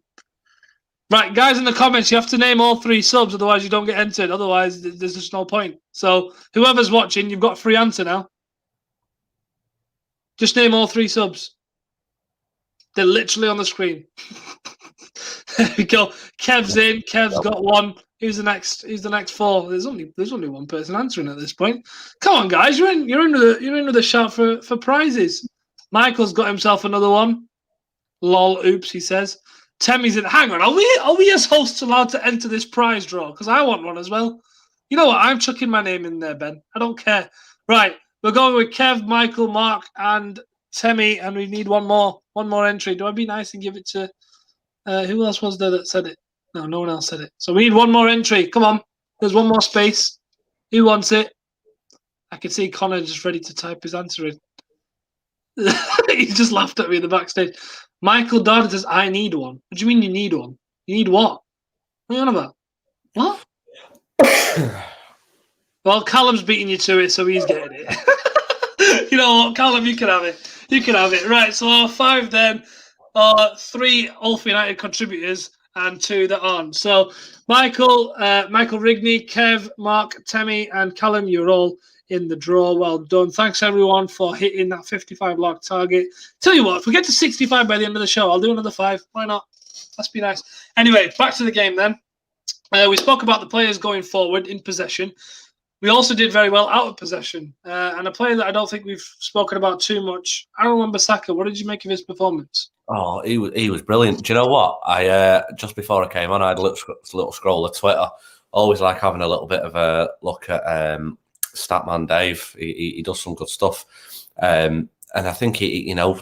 Right, guys, in the comments, you have to name all 3 subs, otherwise you don't get entered. Otherwise, there's just no point. So whoever's watching, you've got a free answer now. Just name all 3 subs. They're literally on the screen. There we go. Kev's in. Kev's got 1. Who's the next? Who's the next 4? There's only one person answering at this point. Come on, guys, you're in with a shout for prizes. Michael's got himself another one. Lol, oops, he says. Temmy's in. Hang on, are we as hosts allowed to enter this prize draw? Because I want one as well. You know what? I'm chucking my name in there, Ben. I don't care. Right, we're going with Kev, Michael, Mark, and Temmy, and we need one more entry. Do I be nice and give it to who else was there that said it? No one else said it. So we need one more entry. Come on, there's one more space. Who wants it? I can see Connor just ready to type his answer in. He just laughed at me in the backstage. Michael Darden says, I need one. What do you mean you need one? You need what? What are you on about? What? Well, Callum's beating you to it, so he's getting it. You know what, Callum, you can have it. You can have it. Right, so our 5 then are 3 Ulf United contributors and 2 that aren't. So Michael Rigney, Kev, Mark, Temi, and Callum, you're all in the draw. Well done. Thanks everyone for hitting that 55 like target. Tell you what, if we get to 65 by the end of the show, I'll do another 5. Why not? Let's be nice. Anyway, back to the game then. We spoke about the players going forward in possession. We also did very well out of possession. And a player that I don't think we've spoken about too much, Wan-Bissaka. What did you make of his performance? Oh, he was brilliant. Do you know what? I just before I came on, I had a little scroll of Twitter. Always like having a little bit of a look at Statman Dave. He does some good stuff, and I think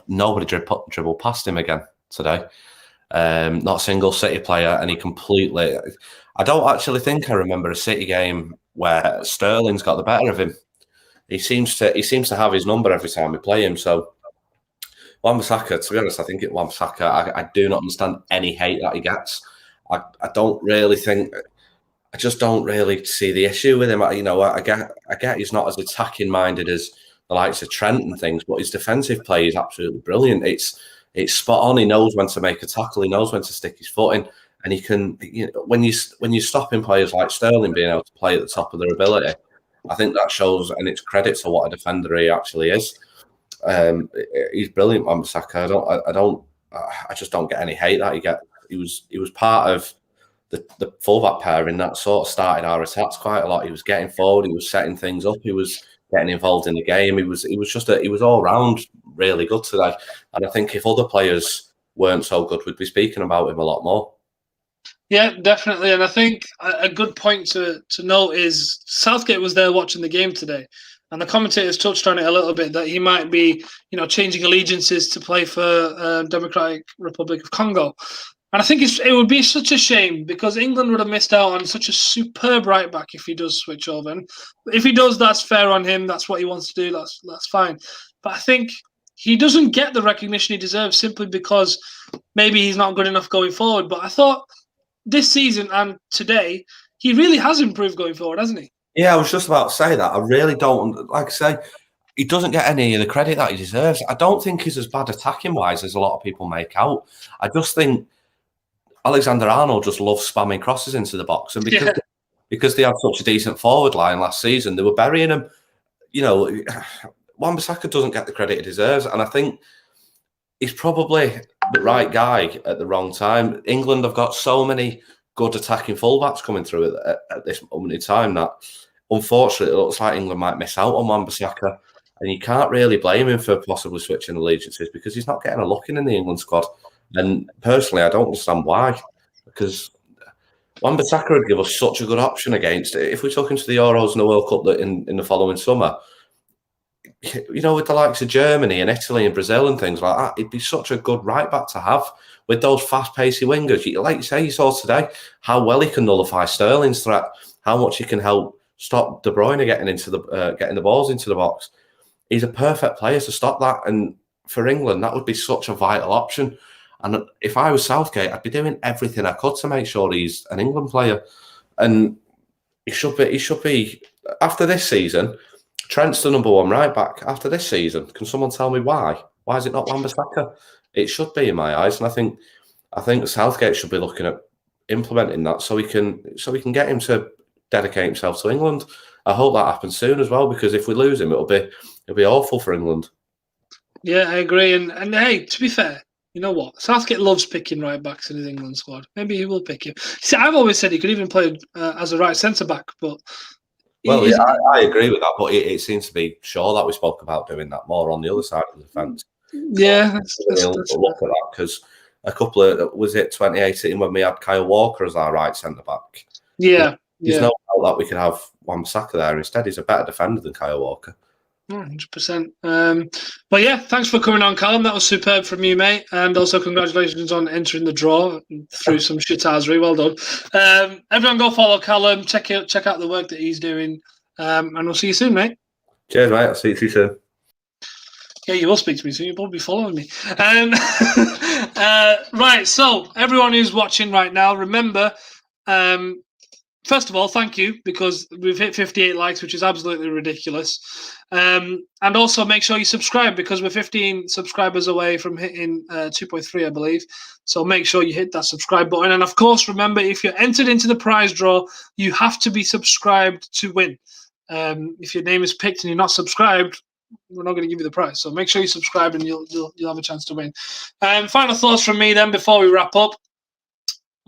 nobody dribbled past him again today. Not a single City player, and he completely. I don't actually think I remember a City game where Sterling's got the better of him. He seems to have his number every time we play him. So Wan-Bissaka, to be honest, I think Wan-Bissaka. I do not understand any hate that he gets. I don't really think. I just don't really see the issue with him. I get he's not as attacking minded as the likes of Trent and things, but his defensive play is absolutely brilliant. It's spot on. He knows when to make a tackle. He knows when to stick his foot in, and he can. When you're stopping players like Sterling being able to play at the top of their ability, I think that shows, and it's credit to what a defender he actually is. He's brilliant, Wan-Bissaka. I just don't get any hate that he was part of the fullback pair in that sort of started our attacks quite a lot. He was getting forward, he was setting things up, he was getting involved in the game. He was all round really good today. And I think if other players weren't so good, we'd be speaking about him a lot more. Yeah, definitely. And I think a good point to note is Southgate was there watching the game today. And the commentators touched on it a little bit, that he might be, changing allegiances to play for Democratic Republic of Congo. And I think it would be such a shame, because England would have missed out on such a superb right back if he does switch over. And if he does, that's fair on him. That's what he wants to do. That's fine. But I think he doesn't get the recognition he deserves simply because maybe he's not good enough going forward. But I thought this season and today, he really has improved going forward, hasn't he? Yeah, I was just about to say that. I really don't, like I say, he doesn't get any of the credit that he deserves. I don't think he's as bad attacking-wise as a lot of people make out. I just think Alexander-Arnold just loves spamming crosses into the box. And because they had such a decent forward line last season, they were burying him. Wan-Bissaka doesn't get the credit he deserves. And I think he's probably the right guy at the wrong time. England have got so many good attacking fullbacks coming through at this moment in time that, unfortunately, it looks like England might miss out on Wan-Bissaka. And you can't really blame him for possibly switching allegiances, because he's not getting a look in the England squad. And personally, I don't understand why, because Wan-Bissaka would give us such a good option against it. If we took him to the Euros and the World Cup in the following summer, with the likes of Germany and Italy and Brazil and things like that, it'd be such a good right back to have with those fast-pacey wingers. Like you say, you saw today how well he can nullify Sterling's threat, how much he can help stop De Bruyne getting the balls into the box. He's a perfect player to stop that, and for England, that would be such a vital option. And if I was Southgate, I'd be doing everything I could to make sure he's an England player. And he should be after this season. Trent's the number one right back after this season. Can someone tell me why? Why is it not Wan-Bissaka? It should be, in my eyes. And I think Southgate should be looking at implementing that so we can get him to dedicate himself to England. I hope that happens soon as well, because if we lose him, it'll be awful for England. Yeah, I agree. And hey, to be fair, you know what? Southgate loves picking right backs in his England squad. Maybe he will pick him. See, I've always said he could even play as a right centre back, but. Well, yeah, I agree with that, but it seems to be sure that we spoke about doing that more on the other side of the fence. Yeah, that's look at that, because a couple of, was it 2018 when we had Kyle Walker as our right centre back? Yeah, there's no doubt that we could have Wan-Bissaka there instead. He's a better defender than Kyle Walker. 100%. But yeah, thanks for coming on, Callum. That was superb from you, mate. And also congratulations on entering the draw through some shitazzery. Well done. Everyone go follow Callum. Check out the work that he's doing. And we'll see you soon, mate. Cheers, mate. I'll see you soon. Yeah, you will speak to me soon. You'll probably be following me. Right, so everyone who's watching right now, remember, first of all, thank you, because we've hit 58 likes, which is absolutely ridiculous. And also make sure you subscribe, because we're 15 subscribers away from hitting 2.3, I believe. So make sure you hit that subscribe button. And of course, remember, if you're entered into the prize draw, you have to be subscribed to win. If your name is picked and you're not subscribed, we're not going to give you the prize. So make sure you subscribe and you'll have a chance to win. Final thoughts from me then before we wrap up.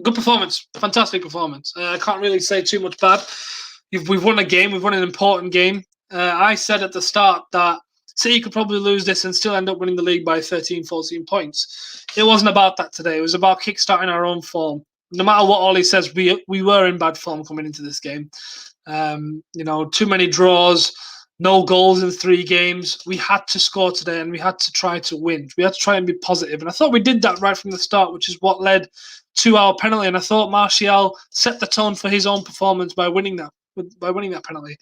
Good performance, fantastic performance. I can't really say too much bad. We've won a game. We've won an important game. I said at the start that City could probably lose this and still end up winning the league by 13, 14 points. It wasn't about that today. It was about kickstarting our own form. No matter what Ollie says, we were in bad form coming into this game. Too many draws, no goals in 3 games. We had to score today, and we had to try to win. We had to try and be positive. And I thought we did that right from the start, which is what led to our penalty. And I thought Martial set the tone for his own performance by winning that penalty.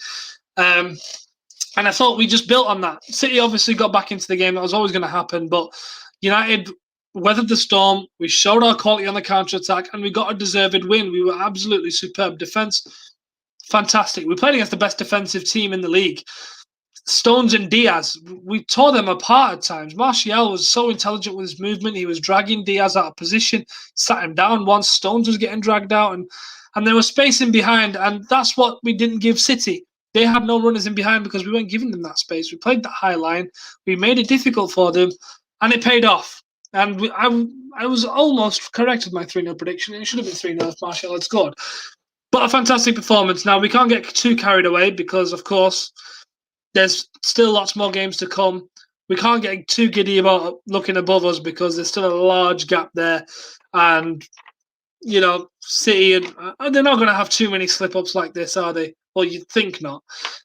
And I thought we just built on that. City obviously got back into the game. That was always going to happen. But United weathered the storm. We showed our quality on the counter-attack, and we got a deserved win. We were absolutely superb. Defence, fantastic. We played against the best defensive team in the league. Stones and Diaz, we tore them apart at times. Martial was so intelligent with his movement. He was dragging Diaz out of position, sat him down once. Stones was getting dragged out, and there was space in behind, and that's what we didn't give City. They had no runners in behind because we weren't giving them that space. We played that high line. We made it difficult for them, and it paid off. And I was almost correct with my 3-0 prediction. It should have been 3-0 if Martial had scored. But a fantastic performance. Now, we can't get too carried away because, of course, there's still lots more games to come. We can't get too giddy about looking above us because there's still a large gap there. And, you know, City, and they're not going to have too many slip-ups like this, are they? Well, you'd think not.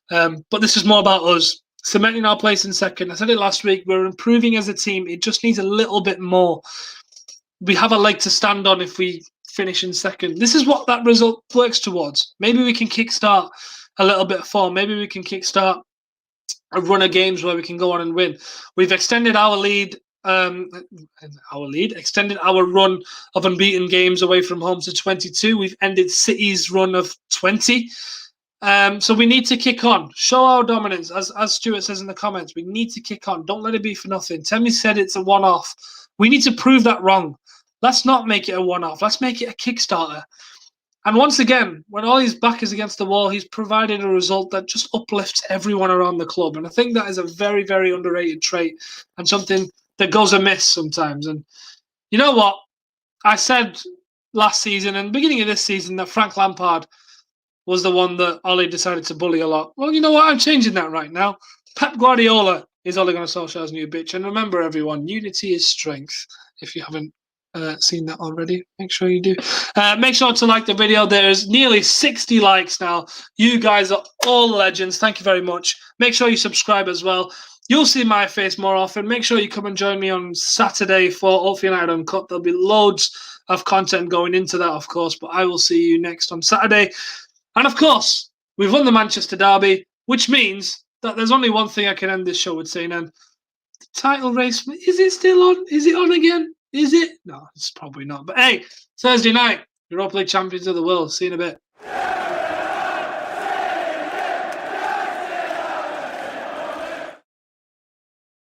But this is more about us cementing our place in second. I said it last week. We're improving as a team. It just needs a little bit more. We have a leg to stand on if we finish in second. This is what that result works towards. Maybe we can kickstart a little bit of form. Maybe we can kickstart a run of games where we can go on and win. We've extended our lead, extended our run of unbeaten games away from home to 22. We've ended City's run of 20. So we need to kick on. Show our dominance. As Stuart says in the comments, we need to kick on. Don't let it be for nothing. Temi said it's a one-off. We need to prove that wrong. Let's not make it a one-off. Let's make it a Kickstarter. And once again, when all his back is against the wall, he's provided a result that just uplifts everyone around the club. And I think that is a very, very underrated trait and something that goes amiss sometimes. And you know what? I said last season and beginning of this season that Frank Lampard was the one that Ollie decided to bully a lot. Well, you know what? I'm changing that right now. Pep Guardiola is Ole Gunnar Solskjaer's new bitch. And remember, everyone, unity is strength. If you haven't seen that already, make sure you do. Make sure to like the video. There's nearly 60 likes now. You guys are all legends. Thank you very much. Make sure you subscribe as well. You'll see my face more often. Make sure you come and join me on Saturday for Oldfield United Uncut. There'll be loads of content going into that, of course, but I will see you next on Saturday. And of course, we've won the Manchester Derby, which means that there's only one thing I can end this show with saying, and the title race, is it still on? Is it on again? Is it? No, it's probably not. But hey, Thursday night, Europa League champions of the world. See you in a bit.